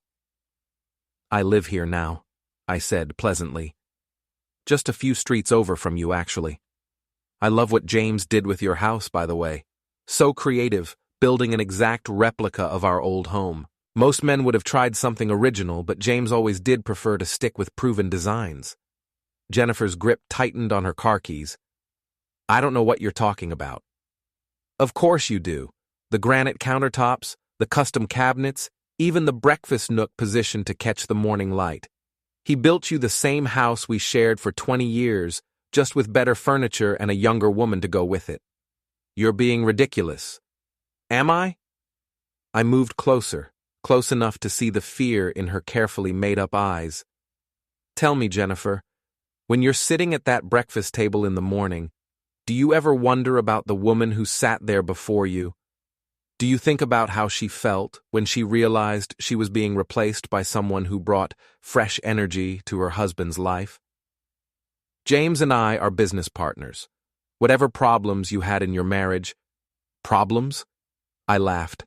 "I live here now," I said pleasantly. "Just a few streets over from you, actually. I love what James did with your house, by the way. So creative, building an exact replica of our old home. Most men would have tried something original, but James always did prefer to stick with proven designs." Jennifer's grip tightened on her car keys. "I don't know what you're talking about." "Of course you do. The granite countertops, the custom cabinets, even the breakfast nook positioned to catch the morning light. He built you the same house we shared for 20 years, just with better furniture and a younger woman to go with it." "You're being ridiculous." "Am I?" I moved closer, close enough to see the fear in her carefully made-up eyes. "Tell me, Jennifer, when you're sitting at that breakfast table in the morning, do you ever wonder about the woman who sat there before you? Do you think about how she felt when she realized she was being replaced by someone who brought fresh energy to her husband's life? James and I are business partners. Whatever problems you had in your marriage—" "Problems?" I laughed,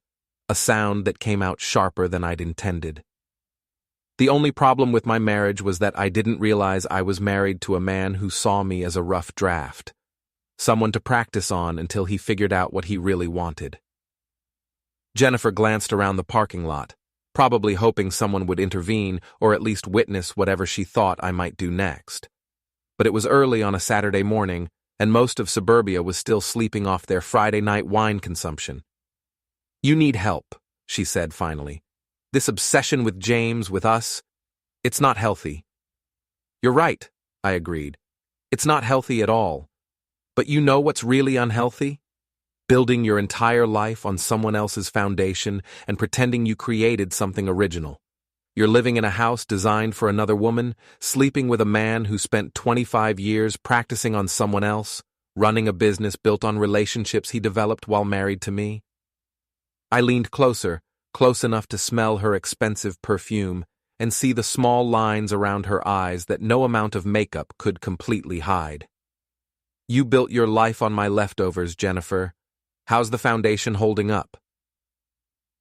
a sound that came out sharper than I'd intended. "The only problem with my marriage was that I didn't realize I was married to a man who saw me as a rough draft, someone to practice on until he figured out what he really wanted." Jennifer glanced around the parking lot, probably hoping someone would intervene or at least witness whatever she thought I might do next. But it was early on a Saturday morning, and most of suburbia was still sleeping off their Friday night wine consumption. "You need help," she said finally. "This obsession with James, with us, it's not healthy." "You're right," I agreed. "It's not healthy at all. But you know what's really unhealthy? Building your entire life on someone else's foundation and pretending you created something original. You're living in a house designed for another woman, sleeping with a man who spent 25 years practicing on someone else, running a business built on relationships he developed while married to me." I leaned closer, close enough to smell her expensive perfume and see the small lines around her eyes that no amount of makeup could completely hide. "You built your life on my leftovers, Jennifer. How's the foundation holding up?"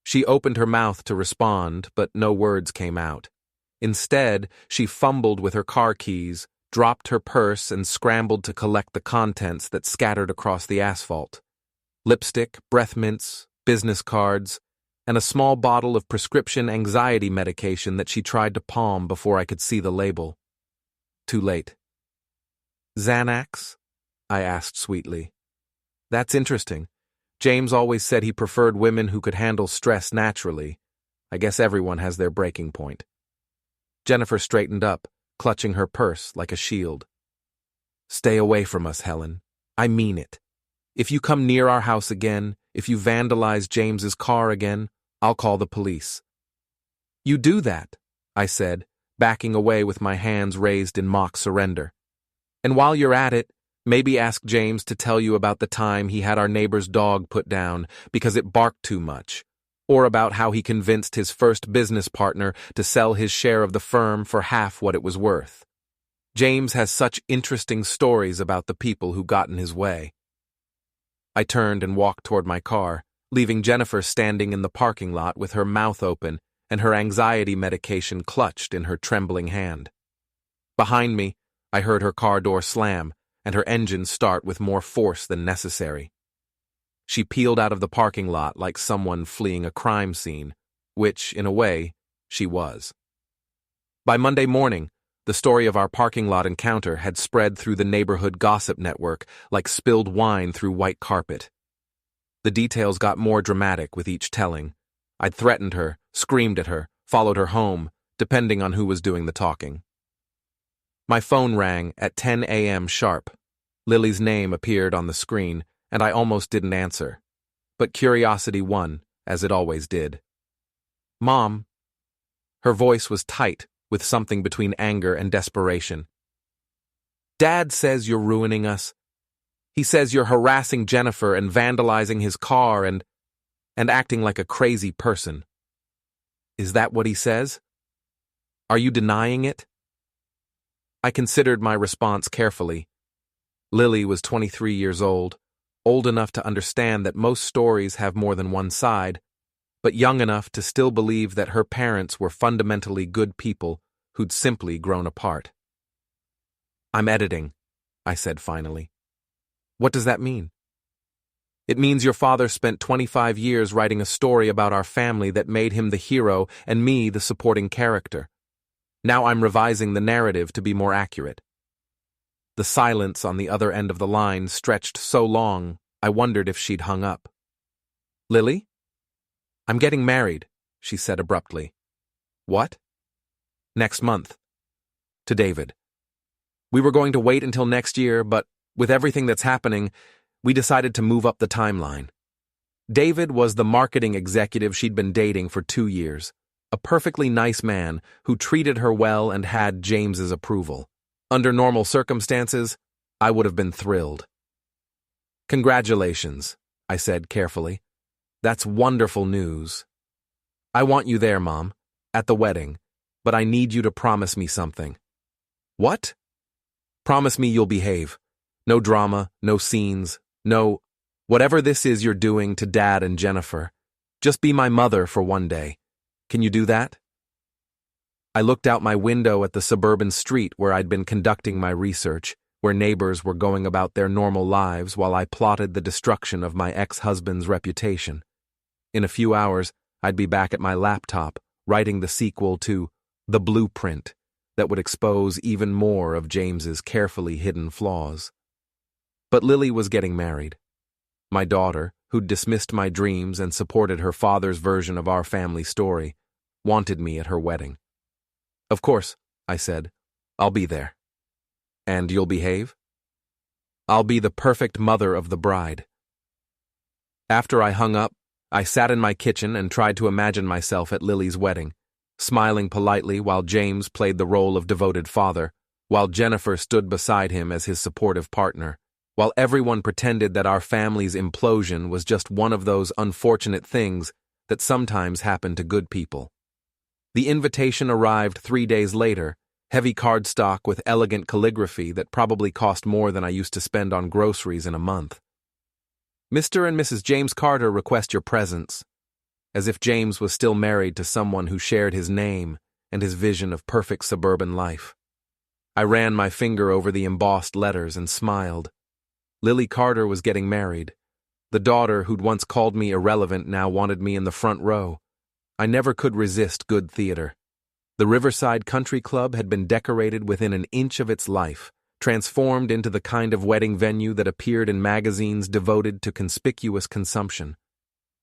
She opened her mouth to respond, but no words came out. Instead, she fumbled with her car keys, dropped her purse, and scrambled to collect the contents that scattered across the asphalt. Lipstick, breath mints, business cards, and a small bottle of prescription anxiety medication that she tried to palm before I could see the label. Too late. "Xanax?" I asked sweetly. "That's interesting. James always said he preferred women who could handle stress naturally. I guess everyone has their breaking point. Jennifer straightened up, clutching her purse like a shield. Stay away from us, Helen. I mean it. If you come near our house again, if you vandalize James's car again, I'll call the police. You do that, I said, backing away with my hands raised in mock surrender. And while you're at it, maybe ask James to tell you about the time he had our neighbor's dog put down because it barked too much, or about how he convinced his first business partner to sell his share of the firm for half what it was worth. James has such interesting stories about the people who got in his way. I turned and walked toward my car, leaving Jennifer standing in the parking lot with her mouth open and her anxiety medication clutched in her trembling hand. Behind me, I heard her car door slam and her engine start with more force than necessary. She peeled out of the parking lot like someone fleeing a crime scene, which, in a way, she was. By Monday morning, the story of our parking lot encounter had spread through the neighborhood gossip network like spilled wine through white carpet. The details got more dramatic with each telling. I'd threatened her, screamed at her, followed her home, depending on who was doing the talking. My phone rang at 10 a.m. sharp. Lily's name appeared on the screen, and I almost didn't answer. But curiosity won, as it always did. Mom. Her voice was tight, with something between anger and desperation. Dad says you're ruining us. He says you're harassing Jennifer and vandalizing his car and acting like a crazy person. Is that what he says? Are you denying it? I considered my response carefully. Lily was 23 years old enough to understand that most stories have more than one side, but young enough to still believe that her parents were fundamentally good people who'd simply grown apart. I'm editing, I said finally. What does that mean? It means your father spent 25 years writing a story about our family that made him the hero and me the supporting character. Now I'm revising the narrative to be more accurate. The silence on the other end of the line stretched so long, I wondered if she'd hung up. Lily? I'm getting married, she said abruptly. What? Next month. To David. We were going to wait until next year, but with everything that's happening, we decided to move up the timeline. David was the marketing executive she'd been dating for 2 years, a perfectly nice man who treated her well and had James's approval. Under normal circumstances, I would have been thrilled. Congratulations, I said carefully. That's wonderful news. I want you there, Mom, at the wedding, but I need you to promise me something. What? Promise me you'll behave. No drama, no scenes, no... Whatever this is you're doing to Dad and Jennifer, just be my mother for one day. Can you do that? I looked out my window at the suburban street where I'd been conducting my research, where neighbors were going about their normal lives while I plotted the destruction of my ex-husband's reputation. In a few hours, I'd be back at my laptop, writing the sequel to The Blueprint that would expose even more of James's carefully hidden flaws. But Lily was getting married. My daughter, who'd dismissed my dreams and supported her father's version of our family story, wanted me at her wedding. Of course, I said, I'll be there. And you'll behave? I'll be the perfect mother of the bride. After I hung up, I sat in my kitchen and tried to imagine myself at Lily's wedding, smiling politely while James played the role of devoted father, while Jennifer stood beside him as his supportive partner, while everyone pretended that our family's implosion was just one of those unfortunate things that sometimes happen to good people. The invitation arrived 3 days later, heavy cardstock with elegant calligraphy that probably cost more than I used to spend on groceries in a month. Mr. and Mrs. James Carter request your presence, as if James was still married to someone who shared his name and his vision of perfect suburban life. I ran my finger over the embossed letters and smiled. Lily Carter was getting married. The daughter who'd once called me irrelevant now wanted me in the front row. I never could resist good theater. The Riverside Country Club had been decorated within an inch of its life, transformed into the kind of wedding venue that appeared in magazines devoted to conspicuous consumption.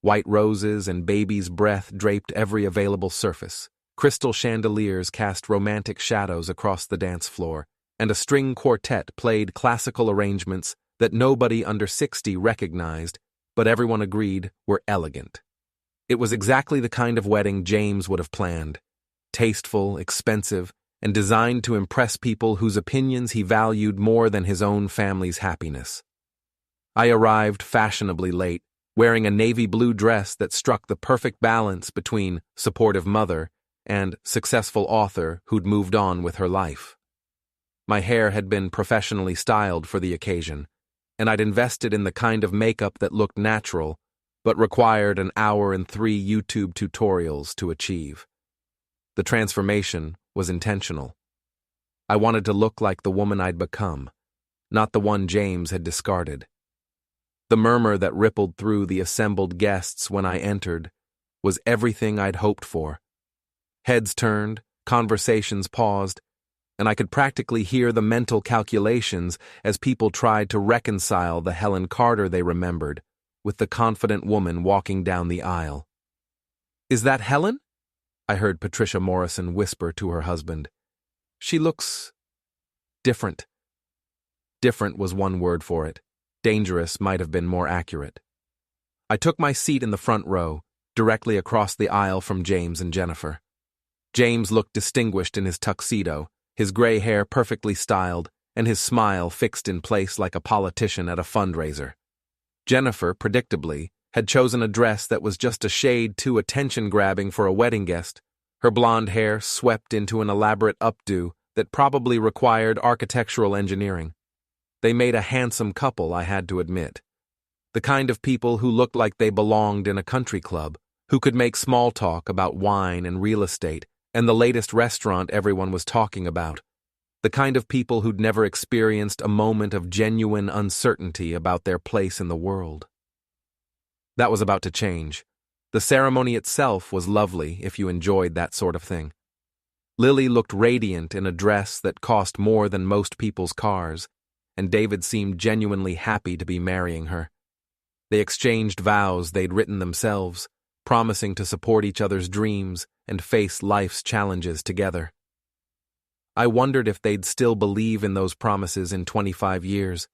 White roses and baby's breath draped every available surface. Crystal chandeliers cast romantic shadows across the dance floor, and a string quartet played classical arrangements that nobody under 60 recognized, but everyone agreed were elegant. It was exactly the kind of wedding James would have planned. Tasteful, expensive, and designed to impress people whose opinions he valued more than his own family's happiness. I arrived fashionably late, wearing a navy blue dress that struck the perfect balance between supportive mother and successful author who'd moved on with her life. My hair had been professionally styled for the occasion, and I'd invested in the kind of makeup that looked natural, but required an hour and 3 YouTube tutorials to achieve. The transformation was intentional. I wanted to look like the woman I'd become, not the one James had discarded. The murmur that rippled through the assembled guests when I entered was everything I'd hoped for. Heads turned, conversations paused, and I could practically hear the mental calculations as people tried to reconcile the Helen Carter they remembered with the confident woman walking down the aisle. "Is that Helen?" I heard Patricia Morrison whisper to her husband. "She looks different." Different was one word for it. Dangerous might have been more accurate. I took my seat in the front row, directly across the aisle from James and Jennifer. James looked distinguished in his tuxedo, his gray hair perfectly styled, and his smile fixed in place like a politician at a fundraiser. Jennifer, predictably, had chosen a dress that was just a shade too attention-grabbing for a wedding guest, her blonde hair swept into an elaborate updo that probably required architectural engineering. They made a handsome couple, I had to admit. The kind of people who looked like they belonged in a country club, who could make small talk about wine and real estate and the latest restaurant everyone was talking about. The kind of people who'd never experienced a moment of genuine uncertainty about their place in the world. That was about to change. The ceremony itself was lovely if you enjoyed that sort of thing. Lily looked radiant in a dress that cost more than most people's cars, and David seemed genuinely happy to be marrying her. They exchanged vows they'd written themselves, promising to support each other's dreams and face life's challenges together. I wondered if they'd still believe in those promises in 25 years,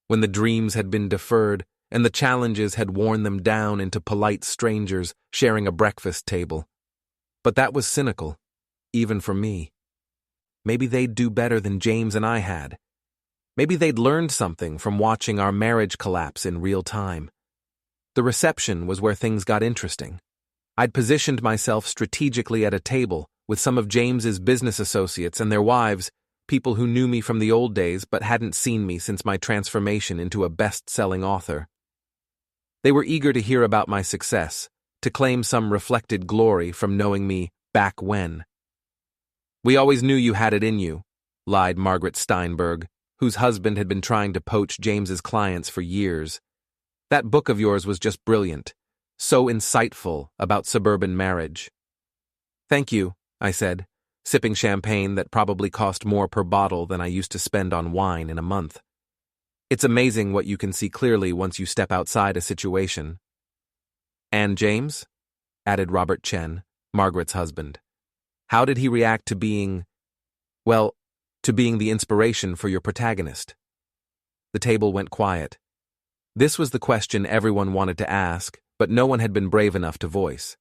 when the dreams had been deferred and the challenges had worn them down into polite strangers sharing a breakfast table. But that was cynical, even for me. Maybe they'd do better than James and I had. Maybe they'd learned something from watching our marriage collapse in real time. The reception was where things got interesting. I'd positioned myself strategically at a table with some of James's business associates and their wives, people who knew me from the old days but hadn't seen me since my transformation into a best-selling author. They were eager to hear about my success, to claim some reflected glory from knowing me back when. "We always knew you had it in you," lied Margaret Steinberg, whose husband had been trying to poach James's clients for years. "That book of yours was just brilliant, so insightful about suburban marriage." "Thank you," I said, sipping champagne that probably cost more per bottle than I used to spend on wine in a month. "It's amazing what you can see clearly once you step outside a situation." "And James?" added Robert Chen, Margaret's husband. "How did he react to being the inspiration for your protagonist?" The table went quiet. This was the question everyone wanted to ask, but no one had been brave enough to voice.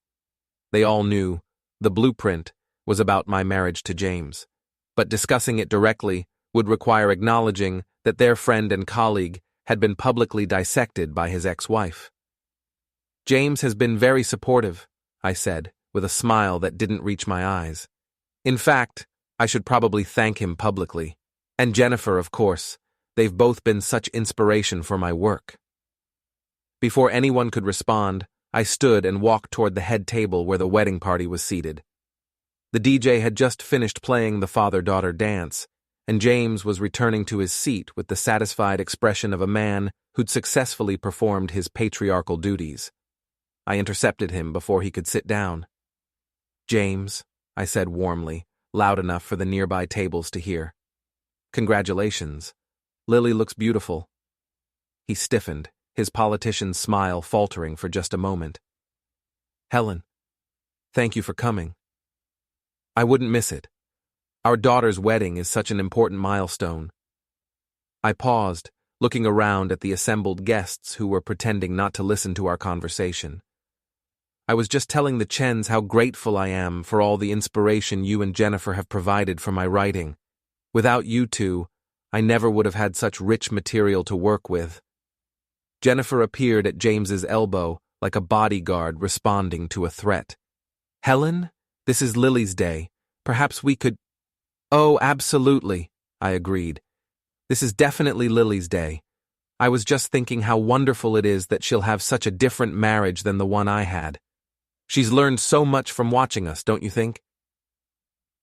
They all knew the blueprint was about my marriage to James, but discussing it directly would require acknowledging that their friend and colleague had been publicly dissected by his ex-wife. "James has been very supportive," I said, with a smile that didn't reach my eyes. "In fact, I should probably thank him publicly. And Jennifer, of course. They've both been such inspiration for my work." Before anyone could respond, I stood and walked toward the head table where the wedding party was seated. The DJ had just finished playing the father-daughter dance, and James was returning to his seat with the satisfied expression of a man who'd successfully performed his patriarchal duties. I intercepted him before he could sit down. "James," I said warmly, loud enough for the nearby tables to hear. "Congratulations. Lily looks beautiful." He stiffened, his politician's smile faltering for just a moment. Helen, thank you for coming. I wouldn't miss it. Our daughter's wedding is such an important milestone. I paused, looking around at the assembled guests who were pretending not to listen to our conversation. I was just telling the Chens how grateful I am for all the inspiration you and Jennifer have provided for my writing. Without you two, I never would have had such rich material to work with. Jennifer appeared at James's elbow like a bodyguard responding to a threat. Helen, this is Lily's day. Perhaps we could— Oh, absolutely, I agreed. This is definitely Lily's day. I was just thinking how wonderful it is that she'll have such a different marriage than the one I had. She's learned so much from watching us, don't you think?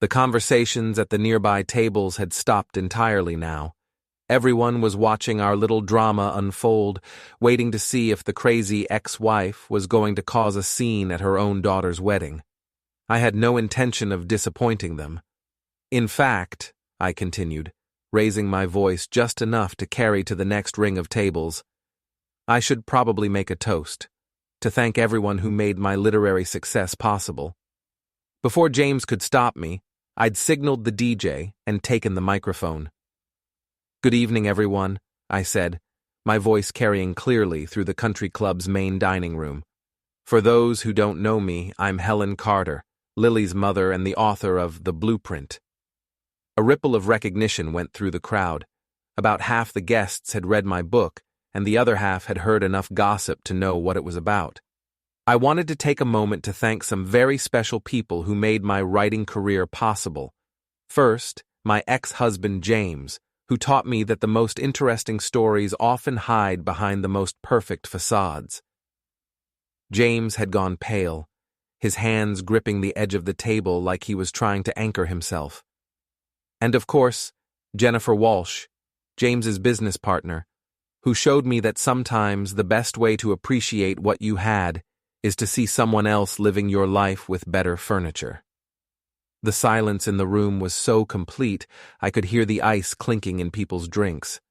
The conversations at the nearby tables had stopped entirely now. Everyone was watching our little drama unfold, waiting to see if the crazy ex-wife was going to cause a scene at her own daughter's wedding. I had no intention of disappointing them. In fact, I continued, raising my voice just enough to carry to the next ring of tables, I should probably make a toast, to thank everyone who made my literary success possible. Before James could stop me, I'd signaled the DJ and taken the microphone. Good evening, everyone, I said, my voice carrying clearly through the country club's main dining room. For those who don't know me, I'm Helen Carter, Lily's mother and the author of The Blueprint. A ripple of recognition went through the crowd. About half the guests had read my book, and the other half had heard enough gossip to know what it was about. I wanted to take a moment to thank some very special people who made my writing career possible. First, my ex-husband James, who taught me that the most interesting stories often hide behind the most perfect facades. James had gone pale, his hands gripping the edge of the table like he was trying to anchor himself. And of course, Jennifer Walsh, James's business partner, who showed me that sometimes the best way to appreciate what you had is to see someone else living your life with better furniture. The silence in the room was so complete, I could hear the ice clinking in people's drinks.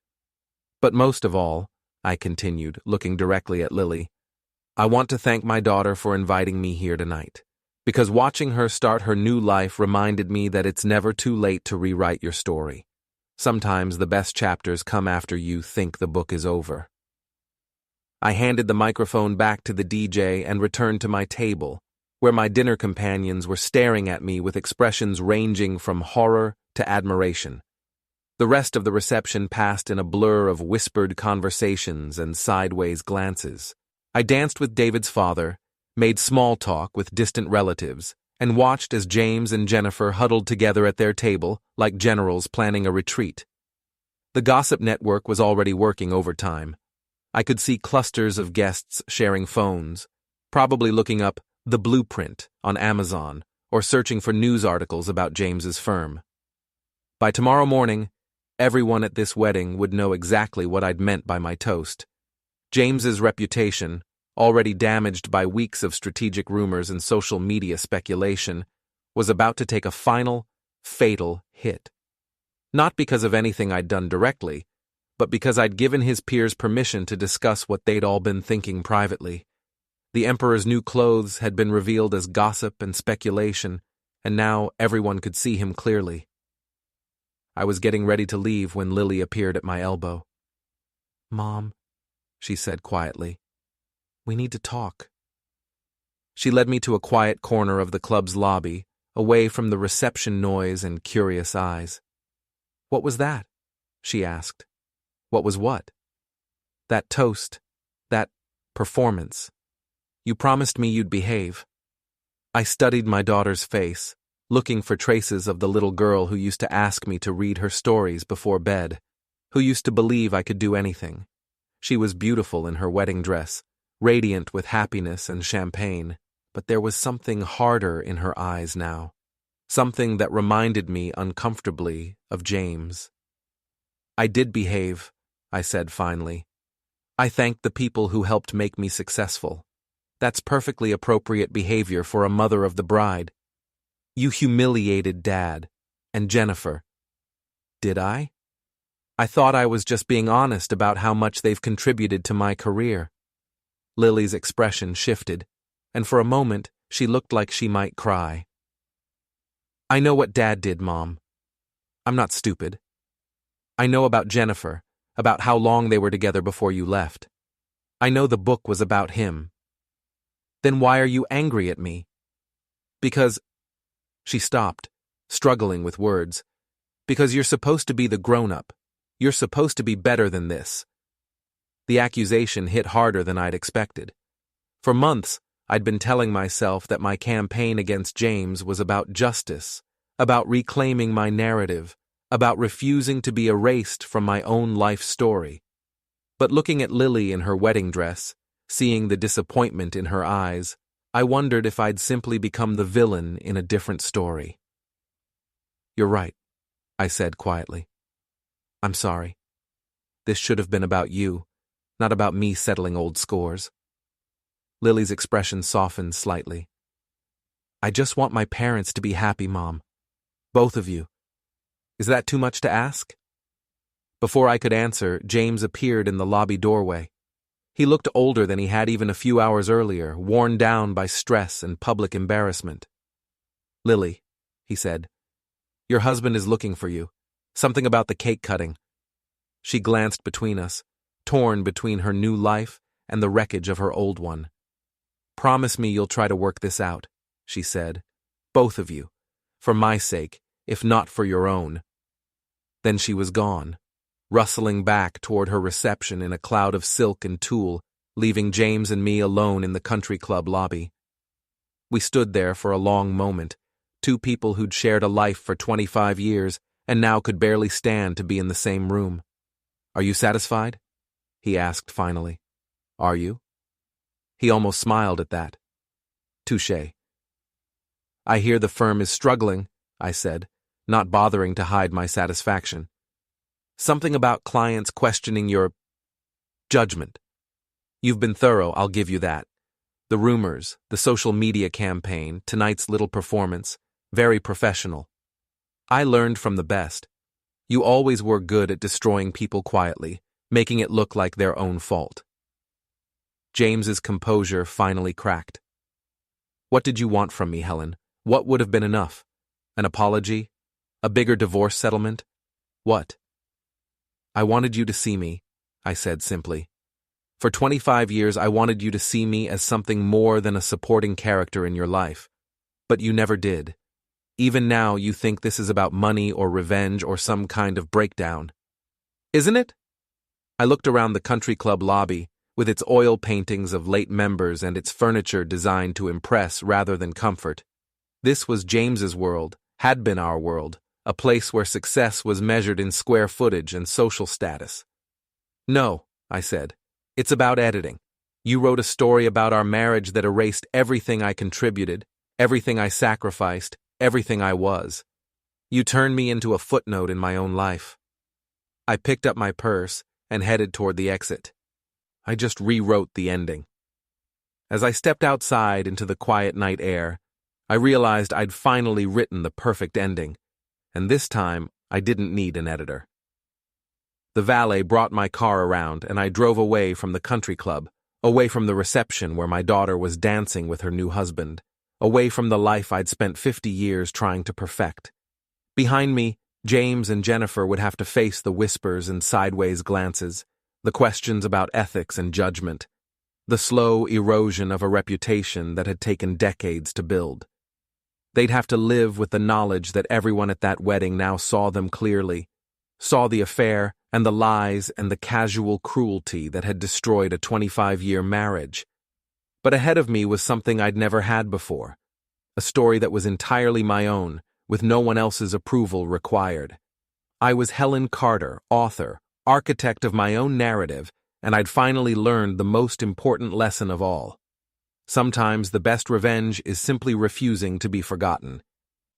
But most of all, I continued, looking directly at Lily, I want to thank my daughter for inviting me here tonight, because watching her start her new life reminded me that it's never too late to rewrite your story. Sometimes the best chapters come after you think the book is over. I handed the microphone back to the DJ and returned to my table, where my dinner companions were staring at me with expressions ranging from horror to admiration. The rest of the reception passed in a blur of whispered conversations and sideways glances. I danced with David's father, made small talk with distant relatives, and watched as James and Jennifer huddled together at their table like generals planning a retreat. The gossip network was already working overtime. I could see clusters of guests sharing phones, probably looking up The Blueprint on Amazon or searching for news articles about James's firm. By tomorrow morning, everyone at this wedding would know exactly what I'd meant by my toast. James's reputation, already damaged by weeks of strategic rumors and social media speculation, was about to take a final, fatal hit. Not because of anything I'd done directly, but because I'd given his peers permission to discuss what they'd all been thinking privately. The Emperor's new clothes had been revealed as gossip and speculation, and now everyone could see him clearly. I was getting ready to leave when Lily appeared at my elbow. "Mom," she said quietly, "we need to talk." She led me to a quiet corner of the club's lobby, away from the reception noise and curious eyes. "What was that?" she asked. "What was what?" "That toast, that performance. You promised me you'd behave." I studied my daughter's face, looking for traces of the little girl who used to ask me to read her stories before bed, who used to believe I could do anything. She was beautiful in her wedding dress, radiant with happiness and champagne, but there was something harder in her eyes now, something that reminded me uncomfortably of James. "I did behave," I said finally. "I thanked the people who helped make me successful. That's perfectly appropriate behavior for a mother of the bride. You humiliated Dad and Jennifer." "Did I? I thought I was just being honest about how much they've contributed to my career." Lily's expression shifted, and for a moment, she looked like she might cry. I know what Dad did, Mom. I'm not stupid. I know about Jennifer, about how long they were together before you left. I know the book was about him. Then why are you angry at me? Because... She stopped, struggling with words. Because you're supposed to be the grown-up. You're supposed to be better than this. The accusation hit harder than I'd expected. For months, I'd been telling myself that my campaign against James was about justice, about reclaiming my narrative, about refusing to be erased from my own life story. But looking at Lily in her wedding dress, seeing the disappointment in her eyes, I wondered if I'd simply become the villain in a different story. You're right, I said quietly. I'm sorry. This should have been about you, not about me settling old scores. Lily's expression softened slightly. I just want my parents to be happy, Mom. Both of you. Is that too much to ask? Before I could answer, James appeared in the lobby doorway. He looked older than he had even a few hours earlier, worn down by stress and public embarrassment. Lily, he said, your husband is looking for you. Something about the cake cutting. She glanced between us, torn between her new life and the wreckage of her old one. Promise me you'll try to work this out, she said. Both of you. For my sake, if not for your own. Then she was gone, rustling back toward her reception in a cloud of silk and tulle, leaving James and me alone in the country club lobby. We stood there for a long moment, two people who'd shared a life for 25 years and now could barely stand to be in the same room. Are you satisfied? He asked finally. Are you? He almost smiled at that. Touché. I hear the firm is struggling, I said, not bothering to hide my satisfaction. Something about clients questioning your judgment. You've been thorough, I'll give you that. The rumors, the social media campaign, tonight's little performance, very professional. I learned from the best. You always were good at destroying people quietly, making it look like their own fault. James's composure finally cracked. What did you want from me, Helen? What would have been enough? An apology? A bigger divorce settlement? What? I wanted you to see me, I said simply. For 25 years, I wanted you to see me as something more than a supporting character in your life. But you never did. Even now, you think this is about money or revenge or some kind of breakdown. Isn't it? I looked around the country club lobby, with its oil paintings of late members and its furniture designed to impress rather than comfort. This was James's world, had been our world, a place where success was measured in square footage and social status. No, I said. It's about editing. You wrote a story about our marriage that erased everything I contributed, everything I sacrificed, everything I was. You turned me into a footnote in my own life. I picked up my purse and headed toward the exit. I just rewrote the ending. As I stepped outside into the quiet night air, I realized I'd finally written the perfect ending, and this time I didn't need an editor. The valet brought my car around, and I drove away from the country club, away from the reception where my daughter was dancing with her new husband, away from the life I'd spent 50 years trying to perfect. Behind me, James and Jennifer would have to face the whispers and sideways glances, the questions about ethics and judgment, the slow erosion of a reputation that had taken decades to build. They'd have to live with the knowledge that everyone at that wedding now saw them clearly, saw the affair and the lies and the casual cruelty that had destroyed a 25-year marriage. But ahead of me was something I'd never had before, a story that was entirely my own, with no one else's approval required. I was Helen Carter, author, architect of my own narrative, and I'd finally learned the most important lesson of all. Sometimes the best revenge is simply refusing to be forgotten,